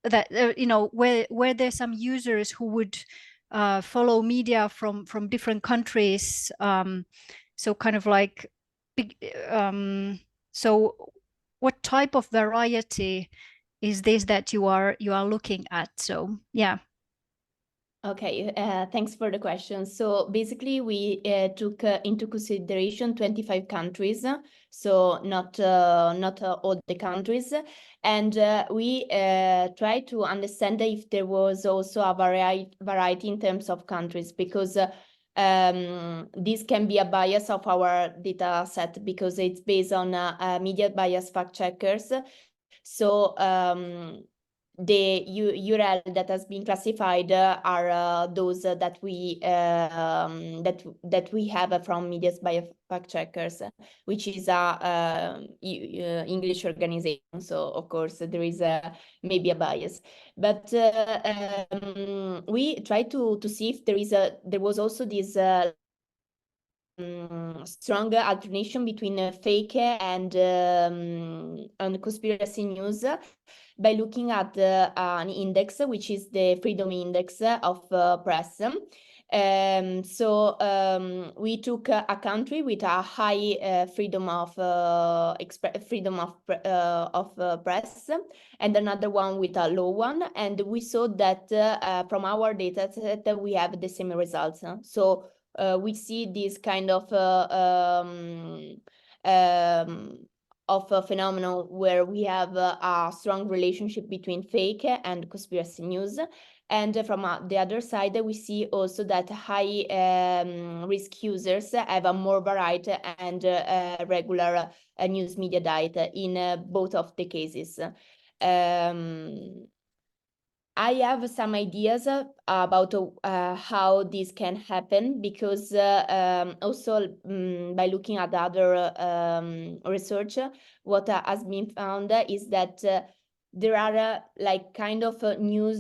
where there's some users who would follow media from different countries, so kind of like so what type of variety is this that you are looking at? So yeah. Okay, thanks for the question. So basically, we took into consideration 25 countries, so not all the countries, and we tried to understand if there was also a variety in terms of countries, because this can be a bias of our data set, because it's based on media bias fact checkers. So the URL that has been classified are those that we that we have from Media Bias Fact Checkers, which is a English organization. So of course there is maybe a bias, but we try to see if there was also this stronger alternation between fake and conspiracy news by looking at an index, which is the Freedom Index of press. We took a country with a high freedom of press, and another one with a low one, and we saw that from our data set we have the same results. So we see this kind of a phenomenon where we have a strong relationship between fake and conspiracy news. And from the other side, we see also that high risk users have a more varied and regular news media diet in both of the cases. I have some ideas about how this can happen, because also by looking at other research, what has been found is that there are like kind of new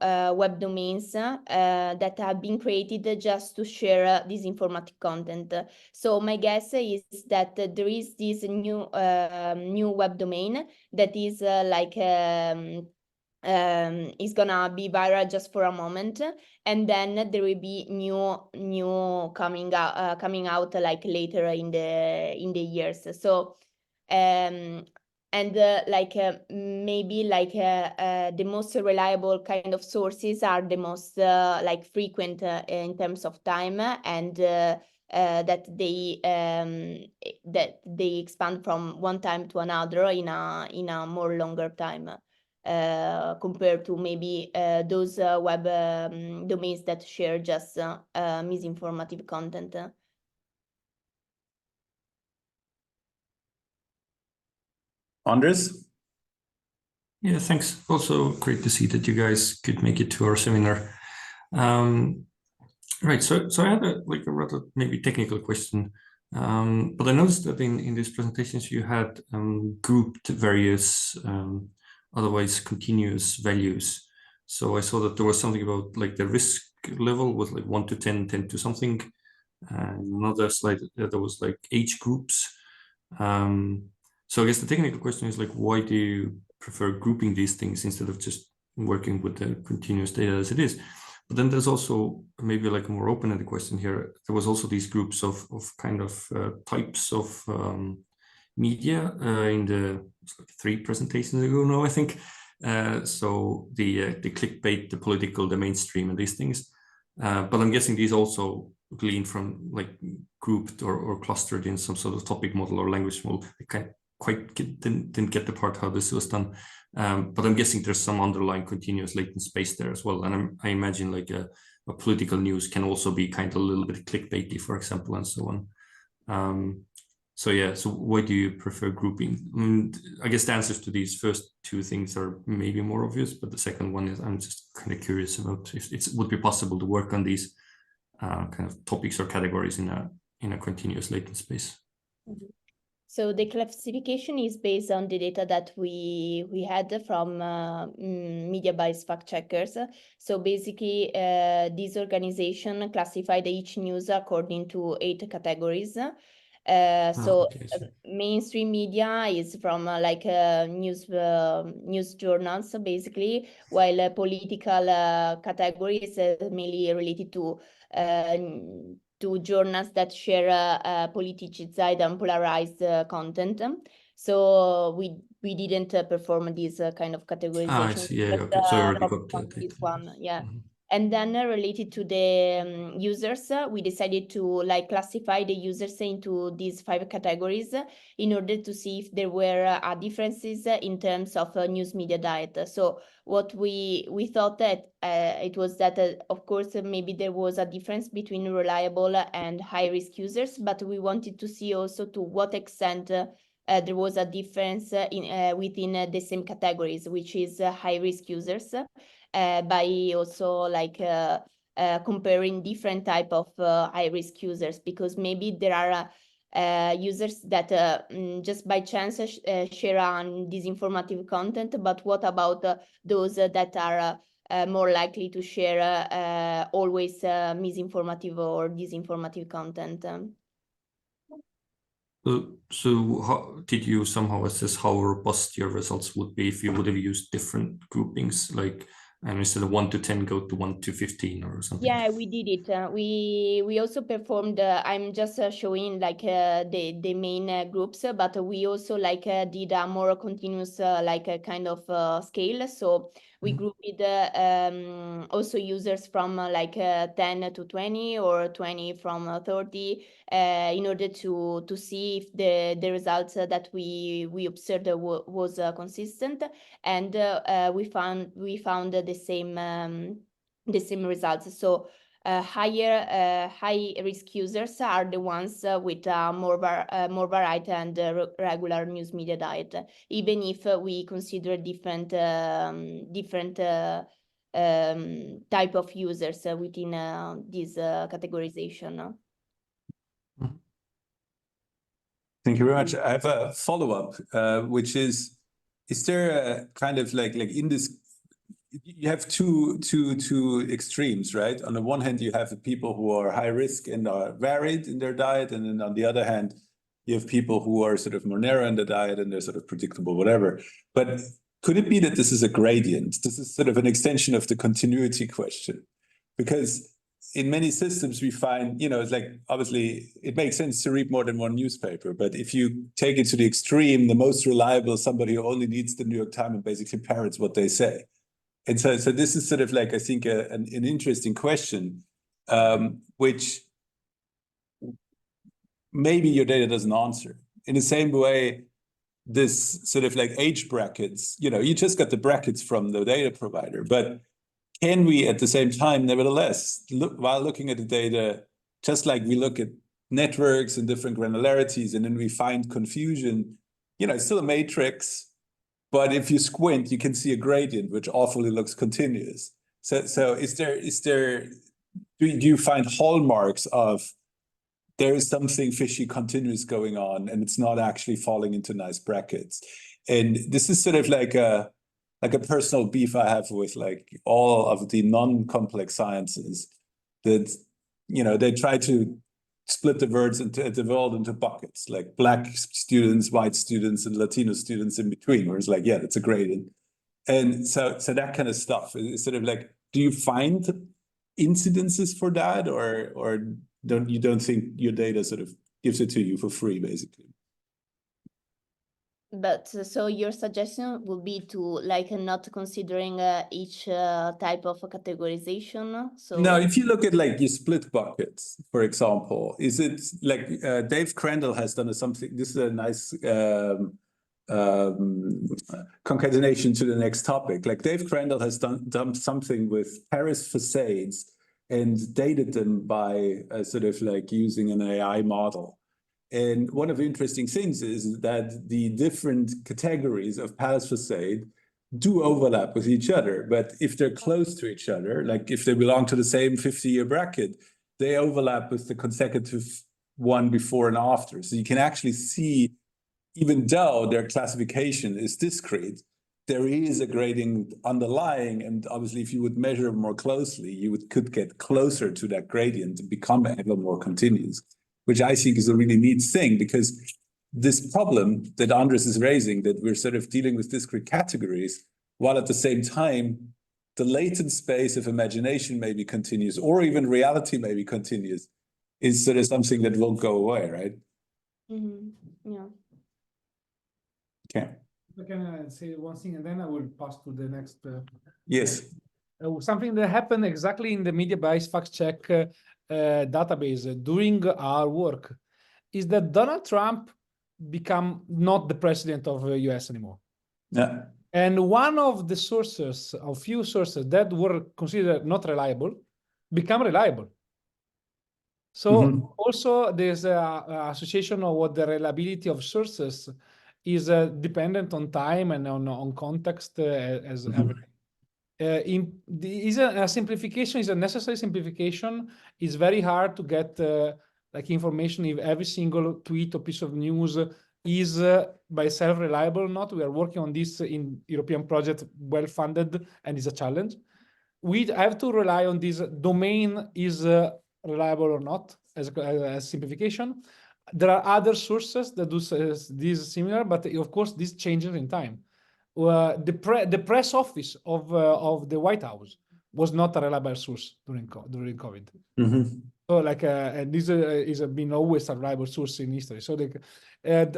web domains that have been created just to share disinformative content. So my guess is that there is this new web domain that is is gonna be viral just for a moment, and then there will be new coming out like later in the years. So maybe the most reliable kind of sources are the most frequent in terms of time, and that they expand from one time to another in a more longer time. Compared to maybe those web domains that share just misinformative content. Andres? Yeah, thanks. Also great to see that you guys could make it to our seminar. Right, so I had a rather maybe technical question, but I noticed that in these presentations you had grouped various otherwise continuous values. So I saw that there was something about like the risk level was like 1 to 10, 10 to something. And another slide there was like age groups. So I guess the technical question is like, why do you prefer grouping these things instead of just working with the continuous data as it is? But then there's also maybe like a more open-ended question here. There was also these groups of kind of types of media in the 3 presentations ago now, I think. So the clickbait, the political, the mainstream, and these things. But I'm guessing these also glean from like grouped or clustered in some sort of topic model or language model. I didn't get the part how this was done. But I'm guessing there's some underlying continuous latent space there as well. And I imagine like a political news can also be kind of a little bit clickbaity, for example, and so on. So yeah, so why do you prefer grouping? I guess the answers to these first 2 things are maybe more obvious, but the second one is I'm just kind of curious about if it would be possible to work on these kind of topics or categories in a continuous latent space. Mm-hmm. So the classification is based on the data that we had from media bias fact checkers. So basically, this organization classified each news according to 8 categories. Mainstream media is from news journals basically, while political category is mainly related to journals that share politicized and polarized content. So we didn't perform this kind of categorization. I see. Yeah, okay. So I already got this one, yeah. Mm-hmm. And then related to the users, we decided to classify the users into these 5 categories in order to see if there were differences in terms of news media diet. So what we thought that it was that, of course, maybe there was a difference between reliable and high-risk users, but we wanted to see also to what extent there was a difference within the same categories, which is high-risk users. By also comparing different type of high-risk users, because maybe there are users that just by chance share disinformative content, but what about those that are more likely to share always misinformative or disinformative content? So how did you somehow assess how robust your results would be if you would have used different groupings? Like and instead of 1 to 10 go to 1 to 15 or something? Yeah, we did it. We also performed. I'm just showing like the main groups, but we also like did a more continuous like a kind of scale. So we grouped also users from like 10 to 20 or 20 from 30 in order to see if the results that we observed was consistent, and we found the same results. So high risk users are the ones with more variety and regular news media diet, even if we consider different type of users within this categorization. Thank you very much. I have a follow-up, which is there a kind of like in this, you have two extremes, right? On the one hand, you have the people who are high risk and are varied in their diet, and then on the other hand, you have people who are sort of more narrow in the diet and they're sort of predictable, whatever. But could it be that this is a gradient? This is sort of an extension of the continuity question, because in many systems we find, it's like, obviously it makes sense to read more than one newspaper, but if you take it to the extreme, the most reliable is somebody who only needs the New York Times and basically parrots what they say. And so this is sort of like, I think, an interesting question, which maybe your data doesn't answer. In the same way, this sort of like age brackets, you just got the brackets from the data provider, but can we at the same time, nevertheless, while looking at the data, just like we look at networks and different granularities, and then we find confusion, it's still a matrix, but if you squint, you can see a gradient, which awfully looks continuous. So do you find hallmarks of there is something fishy continuous going on, and it's not actually falling into nice brackets? And this is sort of like a personal beef I have with like all of the non-complex sciences, that, they try to split the world into buckets, like Black students, white students, and Latino students in between, where it's like, yeah, that's a gradient. And so that kind of stuff is sort of like, do you find incidences for that, or don't think your data sort of gives it to you for free, basically? But so your suggestion would be to like not considering each type of categorization? So no, if you look at like you split buckets, for example, is it like Dave Crandall has done something, this is a nice concatenation to the next topic. Like Dave Crandall has done something with Paris facades and dated them by sort of like using an AI model. And one of the interesting things is that the different categories of Paris facade do overlap with each other, but if they're close to each other, like if they belong to the same 50-year bracket, they overlap with the consecutive one before and after. So you can actually see, even though their classification is discrete, there is a gradient underlying, and obviously if you would measure more closely, you could get closer to that gradient and become ever more continuous, which I think is a really neat thing, because this problem that Andres is raising, that we're sort of dealing with discrete categories, while at the same time, the latent space of imagination may be continuous, or even reality may be continuous, is sort of something that won't go away, right? Yeah. Okay. I can say one thing, and then I will pass to the next. Yes. Something that happened exactly in the media bias fact check database during our work is that Donald Trump become not the president of the US anymore. Yeah. And one of the sources, a few sources that were considered not reliable, become reliable. So also there's a association of what the reliability of sources is dependent on time and on context as everything. A simplification is a necessary simplification. It's very hard to get like information if every single tweet or piece of news is by itself reliable or not. We are working on this in European project, well funded, and it's a challenge. We have to rely on this domain is reliable or not as simplification. There are other sources that do this similar, but of course this changes in time. the press office of the White House was not a reliable source during COVID. So like, and this is been always a reliable source in history. So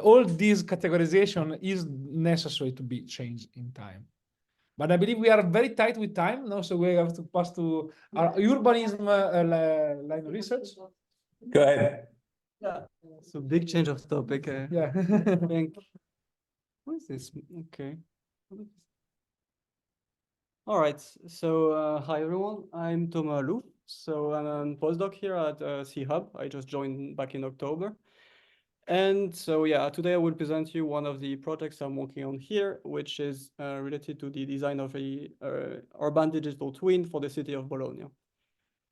all this categorization is necessary to be changed in time. But I believe we are very tight with time now, so we have to pass to our urbanism line of research. Go ahead. Yeah, so big change of topic. Yeah. What is this? Okay. All right. So hi everyone. I'm Thomas Lou. So I'm a postdoc here at C-Hub. I just joined back in October. And so yeah, today I will present you one of the projects I'm working on here, which is related to the design of a urban digital twin for the city of Bologna.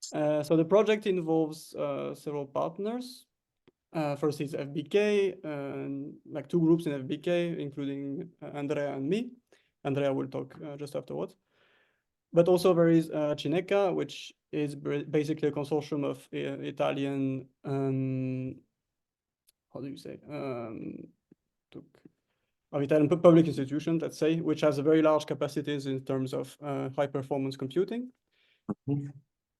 So the project involves several partners. First is FBK, like two groups in FBK, including Andrea and me. Andrea will talk just afterwards. But also there is Cineca, which is basically a consortium of Italian, how do you say, of Italian public institutions, let's say, which has a very large capacities in terms of high performance computing.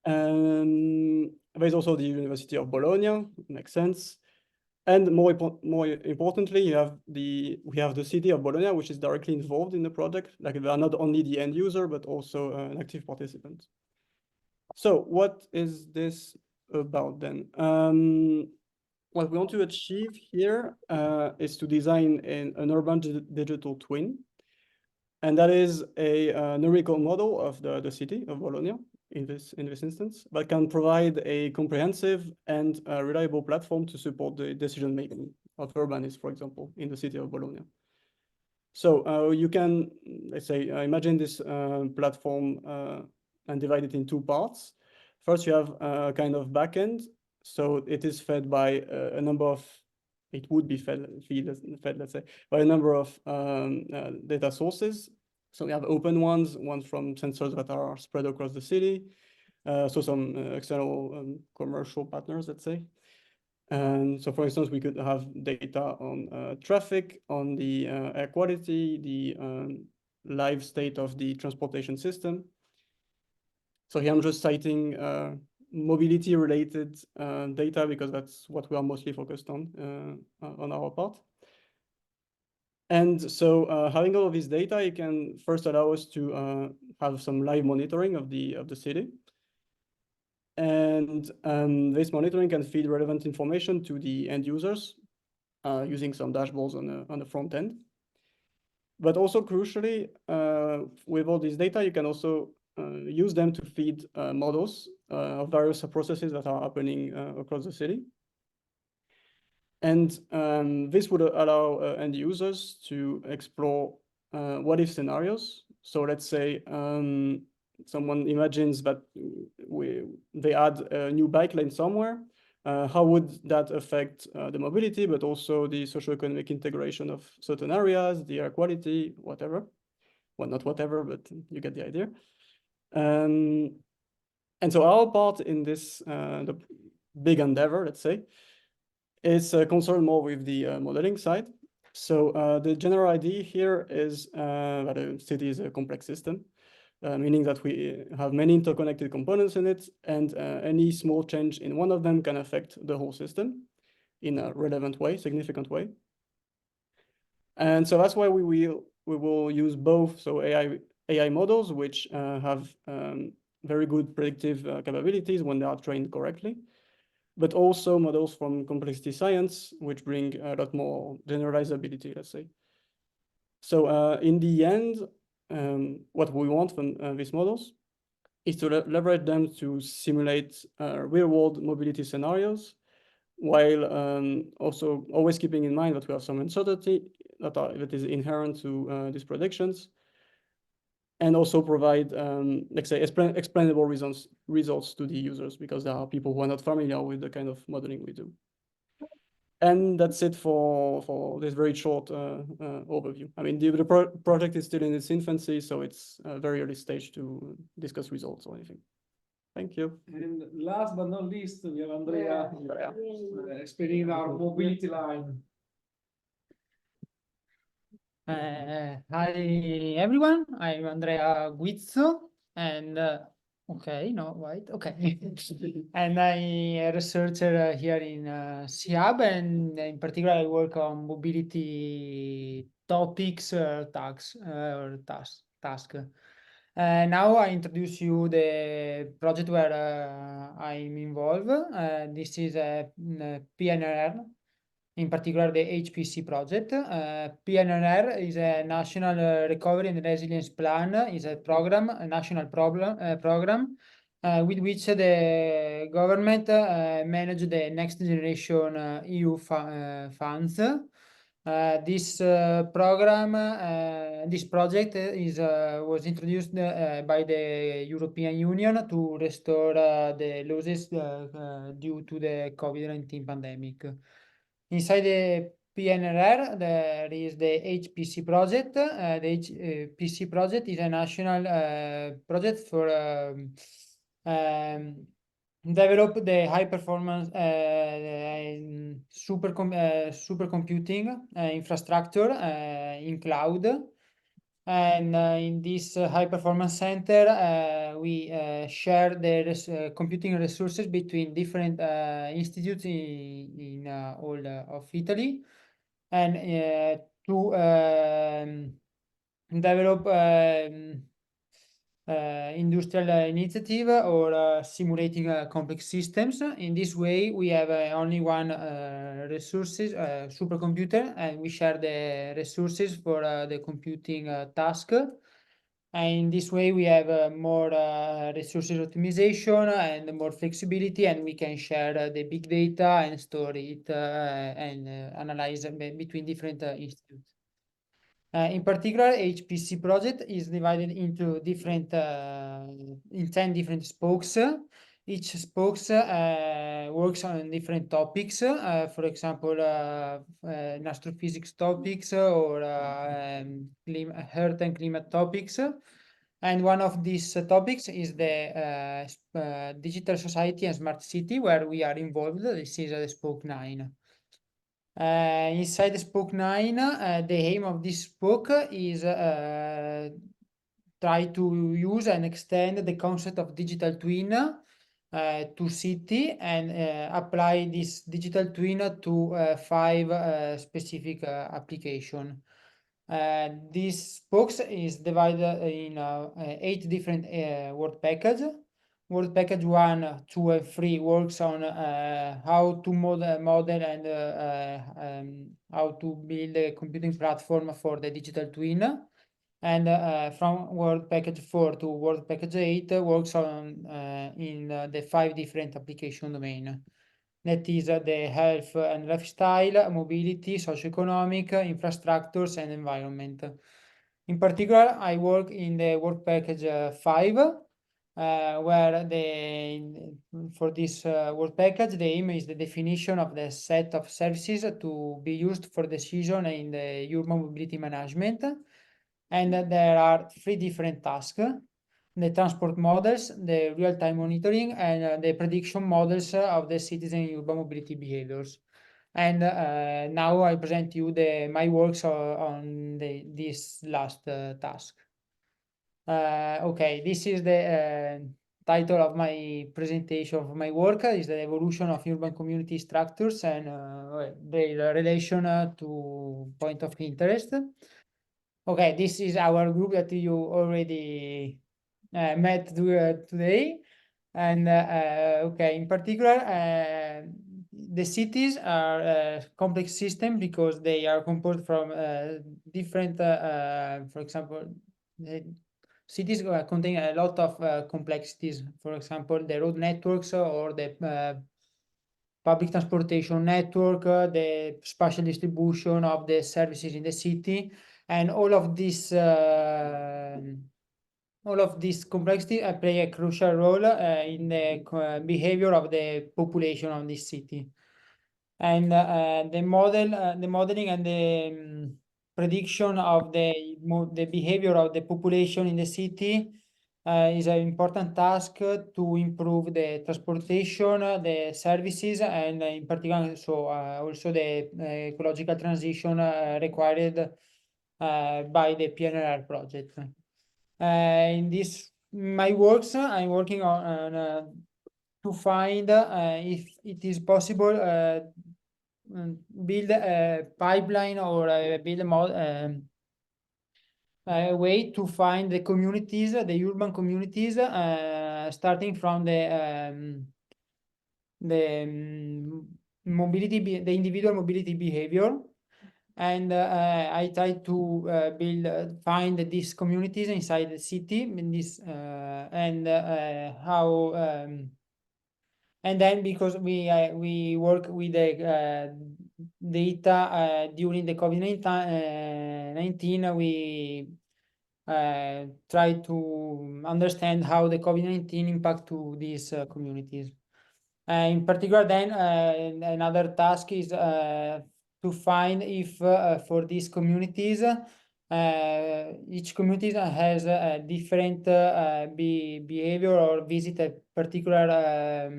There's also the University of Bologna, makes sense. And more importantly, we have the city of Bologna, which is directly involved in the project. Like they are not only the end user, but also an active participant. So what is this about then? What we want to achieve here is to design an urban digital twin. And that is a numerical model of the city of Bologna in this instance, but can provide a comprehensive and reliable platform to support the decision-making of urbanists, for example, in the city of Bologna. So you can, let's say, imagine this platform and divide it in two parts. First, you have a kind of backend. So it is fed by a number of, it would be fed, let's say, by a number of data sources. So we have open ones from sensors that are spread across the city. So some external commercial partners, let's say. And so, for instance, we could have data on traffic, on the air quality, the live state of the transportation system. So here I'm just citing mobility-related data because that's what we are mostly focused on our part. And so having all of this data, it can first allow us to have some live monitoring of the city. And this monitoring can feed relevant information to the end users using some dashboards on the front end. But also crucially, with all this data, you can also use them to feed models of various processes that are happening across the city. And this would allow end users to explore what-if scenarios. So let's say someone imagines that they add a new bike lane somewhere. How would that affect the mobility, but also the socioeconomic integration of certain areas, the air quality, whatever? Well, not whatever, but you get the idea. And so our part in this the big endeavor, let's say, is concerned more with the modeling side. So the general idea here is that a city is a complex system, meaning that we have many interconnected components in it, and any small change in one of them can affect the whole system in a relevant way, significant way. And so that's why we will use both, so AI models, which have very good predictive capabilities when they are trained correctly, but also models from complexity science, which bring a lot more generalizability, let's say. So in the end, what we want from these models is to leverage them to simulate real-world mobility scenarios, while also always keeping in mind that we have some uncertainty that is inherent to these predictions, and also provide, let's say, explainable results to the users, because there are people who are not familiar with the kind of modeling we do. And that's it for this very short overview. I mean, the project is still in its infancy, so it's a very early stage to discuss results or anything. Thank you. And last but not least, we have Andrea explaining our mobility line. Hi everyone, I'm Andrea Guizzo and okay, no, right, okay. And I'm a researcher here in SIAB, and in particular I work on mobility topics, task. Now I introduce you the project where I'm involved. This is a PNRR, in particular the HPC project. PNRR is a National Recovery and Resilience Plan, is a program, a national program with which the government manage the next generation EU funds. This program, this project was introduced by the European Union to restore the losses due to the COVID-19 pandemic. Inside the PNRR, there is the HPC project. The HPC project is a national project for develop the high performance supercomputing infrastructure in cloud. And in this high performance center, we share the computing resources between different institutes in all of Italy, and to develop industrial initiative or simulating complex systems. In this way, we have only one resources, supercomputer, and we share the resources for the computing task. And in this way, we have more resources optimization and more flexibility, and we can share the big data and store it and analyze between different institutes. In particular, HPC project is divided into different, in 10 different spokes. Each spokes works on different topics, for example, astrophysics topics or Earth and climate topics. And one of these topics is the digital society and smart city, where we are involved. This is the spoke 9. Inside the spoke 9, the aim of this spoke is try to use and extend the concept of digital twin to city, and apply this digital twin to 5 specific application. This spokes is divided in 8 different work package. Work package 1, 2, and 3 works on how to model and how to build a computing platform for the digital twin. And from work package 4 to work package 8 works on in the 5 different application domain. That is the health and lifestyle, mobility, socioeconomic, infrastructures, and environment. In particular, I work in the work package 5, where for this work package, the aim is the definition of the set of services to be used for decision in the urban mobility management. And there are 3 different tasks: the transport models, the real-time monitoring, and the prediction models of the citizen urban mobility behaviors. And now I present you my works on this last task. Okay, this is the title of my presentation of my work, is the evolution of urban community structures and their relation to point of interest. Okay, this is our group that you already met today. And okay, in particular, the cities are a complex system because they are composed from different, for example, cities contain a lot of complexities. For example, the road networks or the public transportation network, the spatial distribution of the services in the city, and all of this complexity play a crucial role in the behavior of the population of this city. And the modeling and the prediction of the behavior of the population in the city is an important task to improve the transportation, the services, and in particular, also the ecological transition required by the PNRR project. In my works, I'm working on to find if it is possible build a pipeline or build a way to find the communities, the urban communities, starting from the the individual mobility behavior. And I try to find these communities inside the city, in this, and how, and then because we work with the data during the COVID-19, we try to understand how the COVID-19 impact to these communities. In particular, then another task is to find if for these communities, each community has a different behavior or visit a particular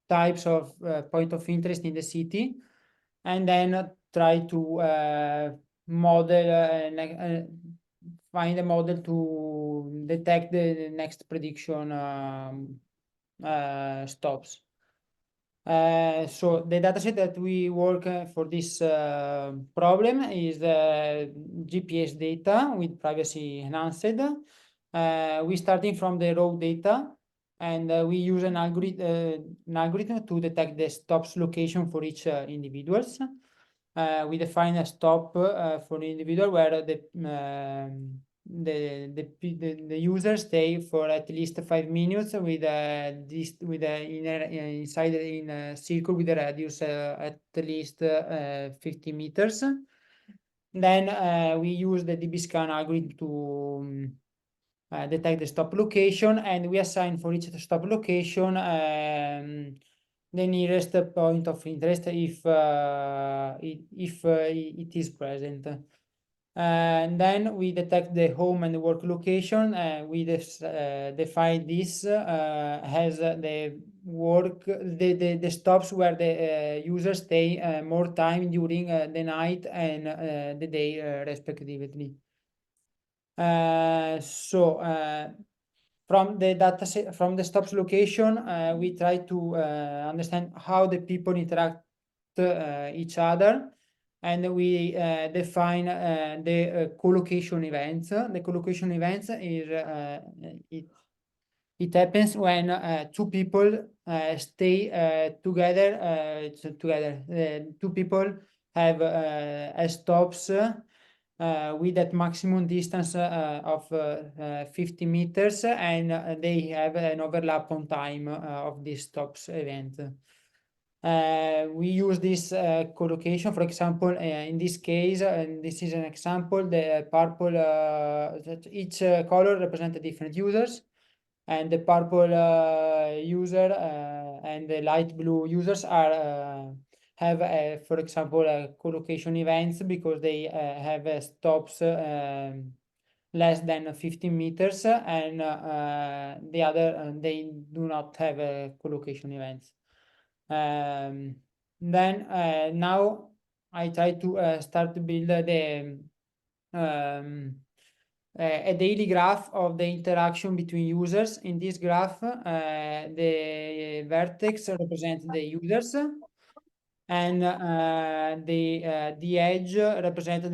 types of point of interest in the city, and then try to model find a model to detect the next prediction stops. So the dataset that we work for this problem is GPS data with privacy enhanced. We starting from the raw data, and we use an algorithm to detect the stops location for each individuals. We define a stop for an individual where the user stay for at least 5 minutes with inside in a circle with a radius at least 50 meters. Then we use the DB-scan algorithm to detect the stop location, and we assign for each stop location the nearest point of interest if it is present. And then we detect the home and the work location. We define this as the stops where the users stay more time during the night and the day respectively. From the data from the stops location, we try to understand how the people interact each other, and we define the collocation events. The collocation events is it happens when two people stay together. Two people have stops with that maximum distance of 50 meters, and they have an overlap on time of this stops event. We use this collocation, for example, in this case, and this is an example, the purple, each color represents different users, and the purple user and the light blue users are have, for example, collocation events because they have stops less than 15 meters, and the other they do not have collocation events. Then now I try to start to build a daily graph of the interaction between users. In this graph, the vertex represents the users, and the edge represents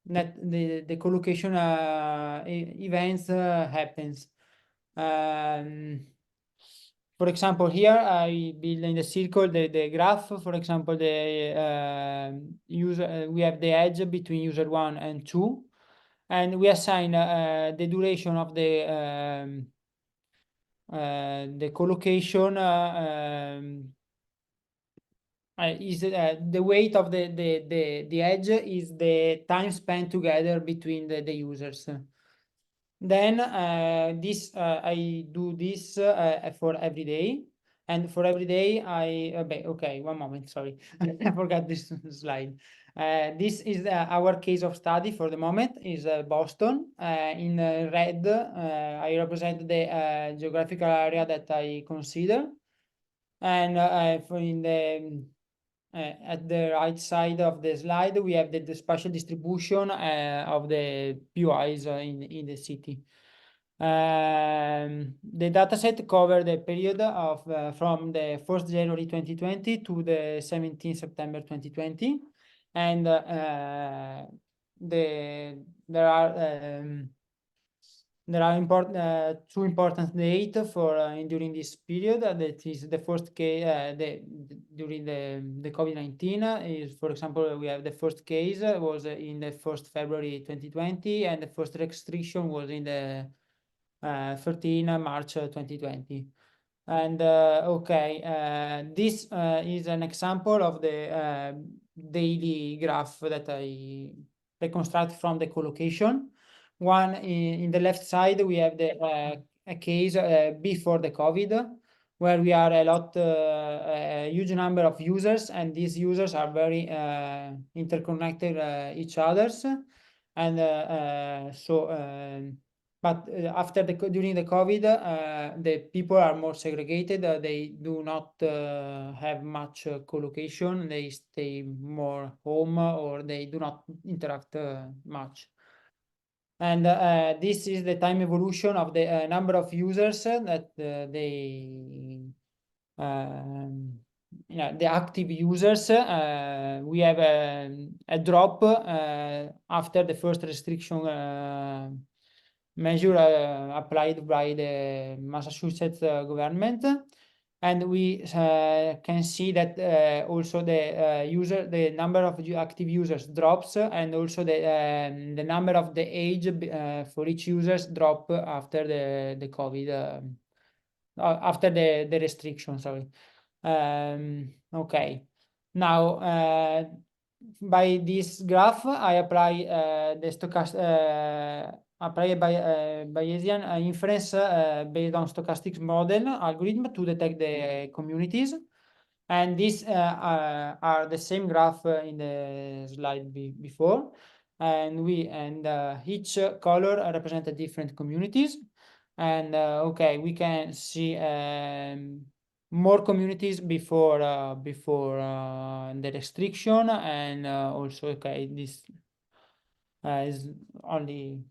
the collocation events happens. For example, here I build in the circle the graph. For example, the user we have the edge between user 1 and 2, and we assign the duration of the collocation is the weight of the edge is the time spent together between the users. Then this I do this for every day, and for every day I okay, one moment, sorry. I forgot this slide. This is our case of study for the moment is Boston. In red I represent the geographical area that I consider, and in the at the right side of the slide, we have the spatial distribution of the PUIs in the city. The dataset cover the period of from the 1st January 2020 to the 17th September 2020, and there are two important dates for during this period. That is the first case during the COVID-19 is, for example, we have the first case was in the 1st February 2020, and the first restriction was in the 13 March 2020. And this is an example of the daily graph that I reconstruct from the collocation. One in the left side, we have the a case before the COVID, where we are a huge number of users, and these users are very interconnected each others, and but after during the COVID, the people are more segregated. They do not have much collocation. They stay more home, or they do not interact much. And this is the time evolution of the number of users that the active users. We have a drop after the first restriction measure applied by the Massachusetts government, and we can see that also the number of active users drops, and also the number of the age for each users drop after the COVID, after the restriction. Sorry. Okay. Now, by this graph, I apply the stochastic. Apply a Bayesian inference based on stochastic model algorithm to detect the communities, and these are the same graph in the slide before, and each color represents different communities, and we can see more communities before the restriction, and also this is only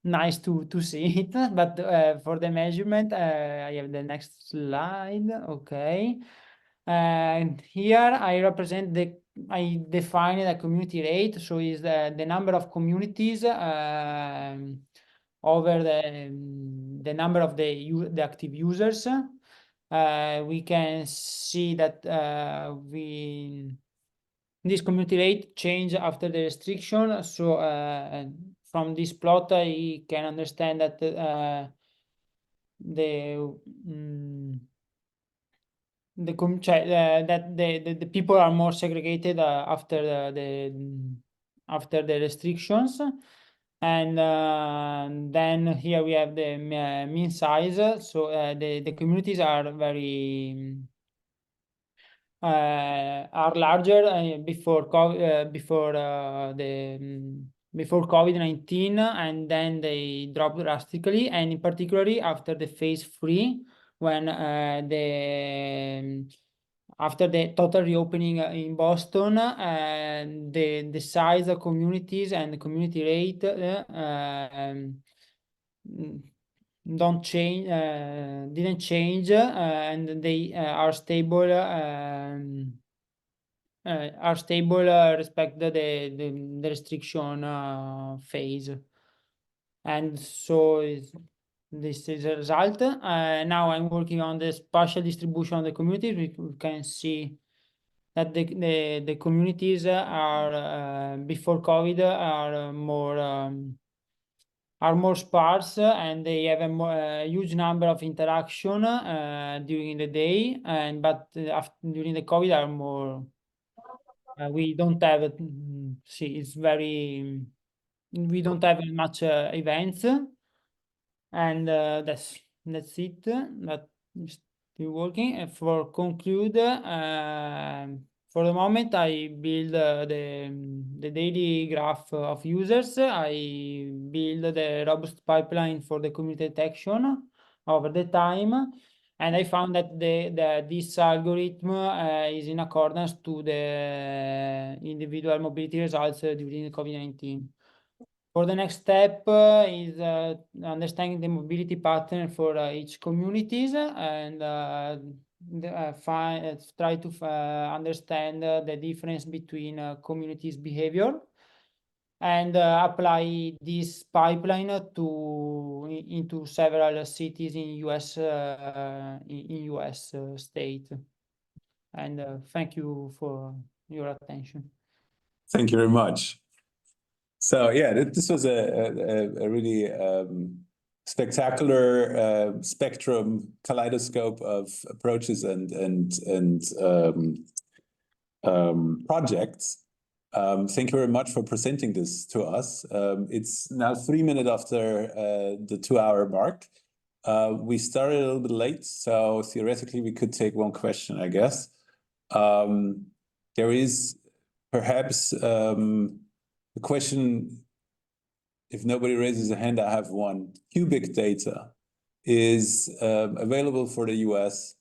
nice to see it, but for the measurement, I have the next slide. Okay, and here I define the community rate. So is the number of communities over the number of the active users. We can see that this community rate change after the restriction. So from this plot, I can understand that the people are more segregated after the restrictions, and then here we have the mean size. So the communities are very are larger before COVID-19, and then they drop drastically, and in particular after the phase 3, when after the total reopening in Boston, the size of communities and the community rate didn't change, and they are stable. Respect the restriction phase, and so this is a result. Now I'm working on the spatial distribution of the communities. We can see that the communities are before COVID are more sparse, and they have a huge number of interaction during the day, but during the COVID are more. We don't have it. It's very. We don't have much events, and that's it. That is still working. And for conclude, for the moment, I build the daily graph of users. I build the robust pipeline for the community detection over the time, And I found that this algorithm is in accordance to the individual mobility results during the COVID-19. For the next step is understanding the mobility pattern for each communities and try to understand the difference between communities' behavior and apply this pipeline into several cities in US state. And thank you for your attention. Thank you very much. So yeah, this was a really spectacular spectrum kaleidoscope of approaches and projects. Thank you very much for presenting this to us. It's now 3 minutes after the 2-hour mark. We started a little bit late, so theoretically we could take one question, I guess. There is perhaps the question, if nobody raises a hand, I have one. Cubic data is available for the US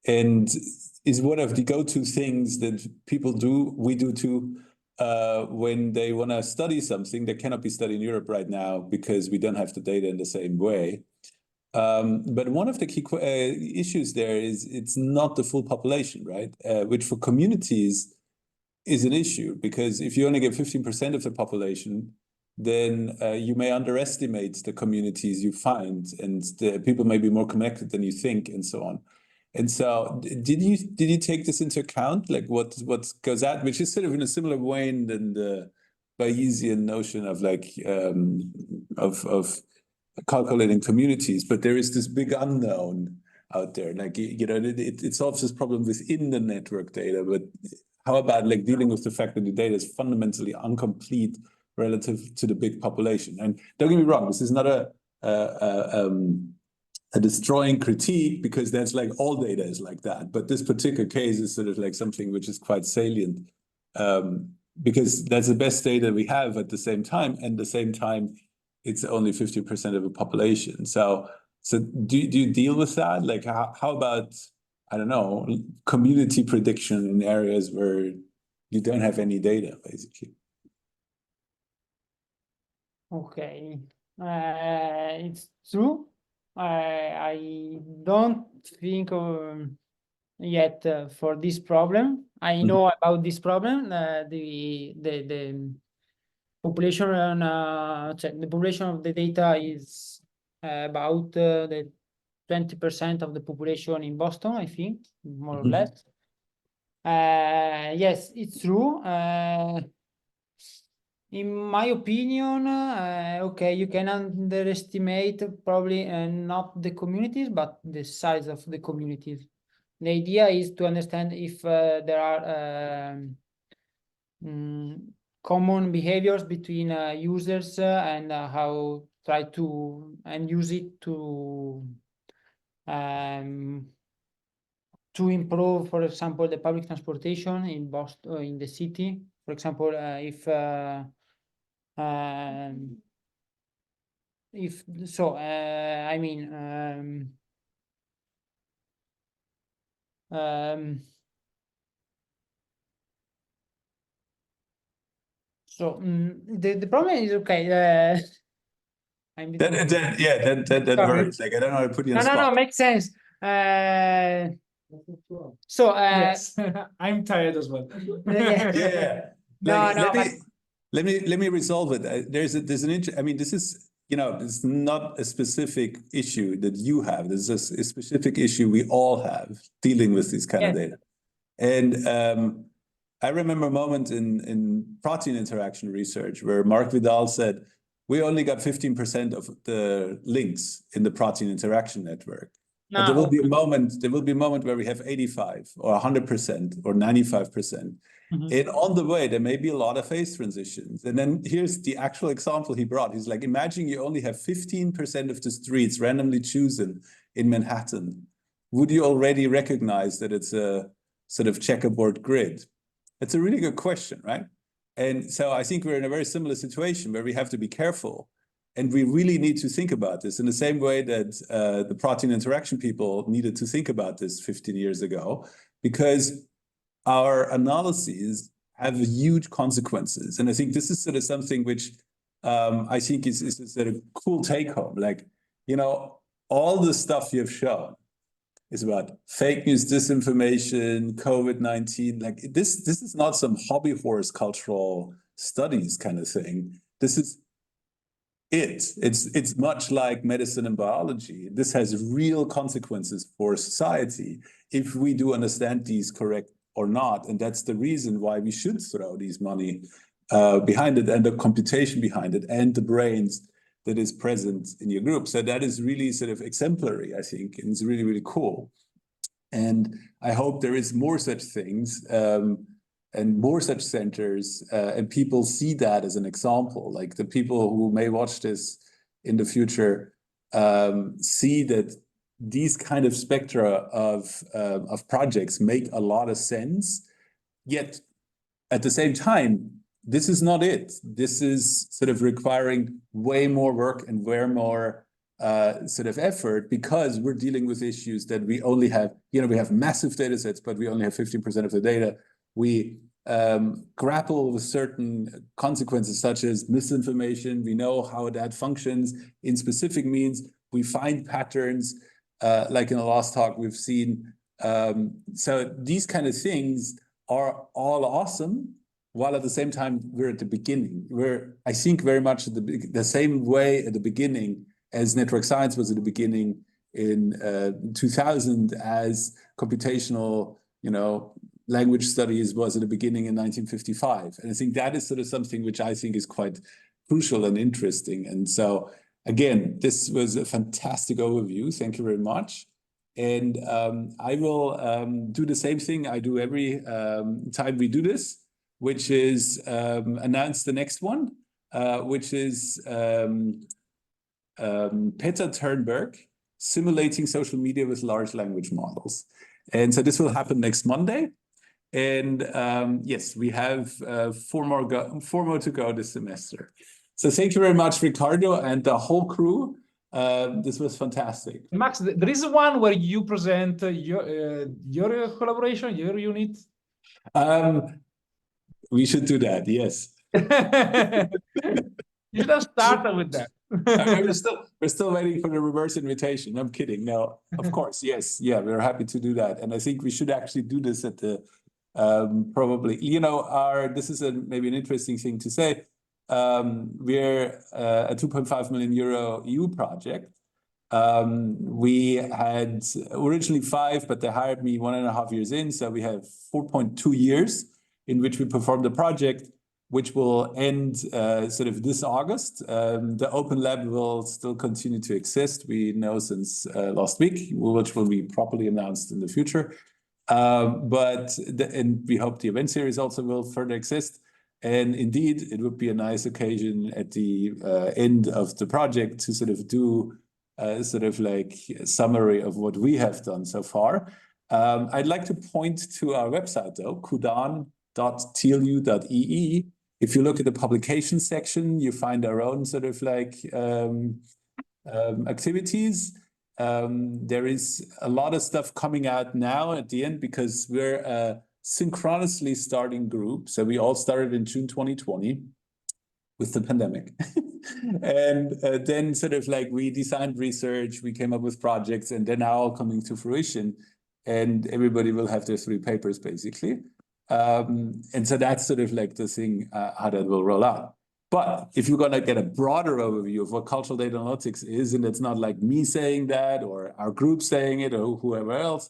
and is one of the go-to things that people do, we do too, when they want to study something that cannot be studied in Europe right now because we don't have the data in the same way. But one of the key issues there is it's not the full population, right? Which for communities is an issue, because if you only get 15% of the population, then you may underestimate the communities you find, and the people may be more connected than you think, and so on. And so, did you take this into account, like what goes out, which is sort of in a similar vein than the Bayesian notion of like of calculating communities, but there is this big unknown out there, like it solves this problem within the network data, but how about like dealing with the fact that the data is fundamentally incomplete relative to the big population? And don't get me wrong, this is not a destroying critique, because that's like all data is like that. But this particular case is sort of like something which is quite salient, because that's the best data we have at the same time, and at the same time, it's only 50% of the population. So do you deal with that? Like how about, I don't know, community prediction in areas where you don't have any data, basically? Okay, it's true. I don't think yet for this problem. I know about this problem. The population the population of the data is about the 20% of the population in Boston, I think, more or less. Yes, it's true. In my opinion, okay, you can underestimate probably not the communities, but the size of the communities. The idea is to understand if there are common behaviors between users and how try to use it to improve, for example, the public transportation in Boston, in the city. For example, if so, I mean, so the problem is, okay. That hurts. Like, I don't know how to put you on spot. No, makes sense. So Yes, I'm tired as well. Yeah. Let me resolve it. There's an I mean, this is, it's not a specific issue that you have. This is a specific issue we all have dealing with this kind of data. And I remember a moment in protein interaction research where Mark Vidal said, we only got 15% of the links in the protein interaction network. But there will be a moment where we have 85 or 100% or 95%. And on the way, there may be a lot of phase transitions. And then here's the actual example he brought. He's like, imagine you only have 15% of the streets randomly chosen in Manhattan. Would you already recognize that it's a sort of checkerboard grid? It's a really good question, right? And so I think we're in a very similar situation where we have to be careful. And we really need to think about this in the same way that the protein interaction people needed to think about this 15 years ago, because our analyses have huge consequences. And I think this is sort of something which I think is a sort of cool take home. Like, you know, all the stuff you've shown is about fake news, disinformation, COVID-19. Like this is not some hobby horse cultural studies kind of thing. This is it's much like medicine and biology. This has real consequences for society if we do understand these correct or not. And that's the reason why we should throw these money behind it, and the computation behind it, and the brains that is present in your group. So that is really sort of exemplary, I think, and it's really, really cool. And I hope there is more such things and more such centers, and people see that as an example. Like the people who may watch this in the future see that these kind of spectra of projects make a lot of sense. Yet at the same time, this is not it. This is sort of requiring way more work and way more sort of effort, because we're dealing with issues that we only have, you know, we have massive data sets, but we only have 15% of the data. We grapple with certain consequences such as misinformation. We know how that functions in specific means. We find patterns, like in the last talk we've seen. So these kind of things are all awesome, while at the same time we're at the beginning. We're, I think, very much at the same way at the beginning as network science was at the beginning in 2000, as computational, you know, language studies was at the beginning in 1955. And I think that is sort of something which I think is quite crucial and interesting. And so, again, this was a fantastic overview. Thank you very much. And I will do the same thing I do every time we do this, which is announce the next one, which is Peter Turnberg, simulating social media with large language models. And so this will happen next Monday. And yes, we have four more to go this semester. So thank you very much, Riccardo, and the whole crew. This was fantastic. Max, there is one where you present your collaboration, your unit. We should do that, yes. You just start with that. We're still waiting for the reverse invitation. I'm kidding. No, of course, yes. Yeah, we're happy to do that. And I think we should actually do this at the, probably, you know, this is maybe an interesting thing to say. We're a 2.5 million euro EU project. We had originally 5, but they hired me 1.5 years in. So we have 4.2 years in which we performed the project, which will end sort of this August. The Open Lab will still continue to exist. We know since last week, which will be properly announced in the future. And we hope the event series also will further exist. And indeed, it would be a nice occasion at the end of the project to sort of do sort of like a summary of what we have done so far. I'd like to point to our website though, kudan.tlu.ee. If you look at the publication section, you find our own sort of like activities. There is a lot of stuff coming out now at the end because we're a synchronously starting group. So we all started in June 2020 with the pandemic. And then sort of like we designed research, we came up with projects, and they're now all coming to fruition. And everybody will have their 3 papers basically. And so that's sort of like the thing, how that will roll out. But if you're going to get a broader overview of what cultural data analytics is, and it's not like me saying that or our group saying it or whoever else,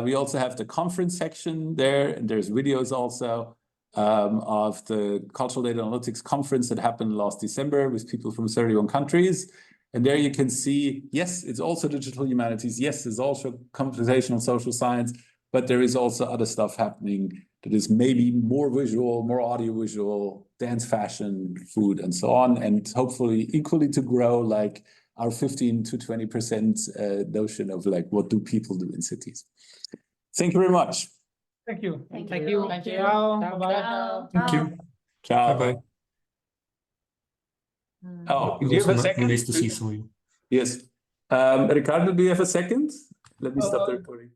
we also have the conference section there, and there's videos also of the cultural data analytics conference that happened last December with people from 31 countries. And there you can see, yes, it's also digital humanities. Yes, there's also computational social science, but there is also other stuff happening that is maybe more visual, more audiovisual, dance, fashion, food, and so on. And hopefully equally to grow like our 15 to 20% notion of like, what do people do in cities? Thank you very much. Thank you. Thank Thank you. you. Thank you. Ciao. Ciao. Bye-bye. Ciao. Thank you. Ciao. Bye-bye. Oh, It do you was have a also second? nice to see some of you. Yes. Riccardo, do you have a second? Let me stop the recording.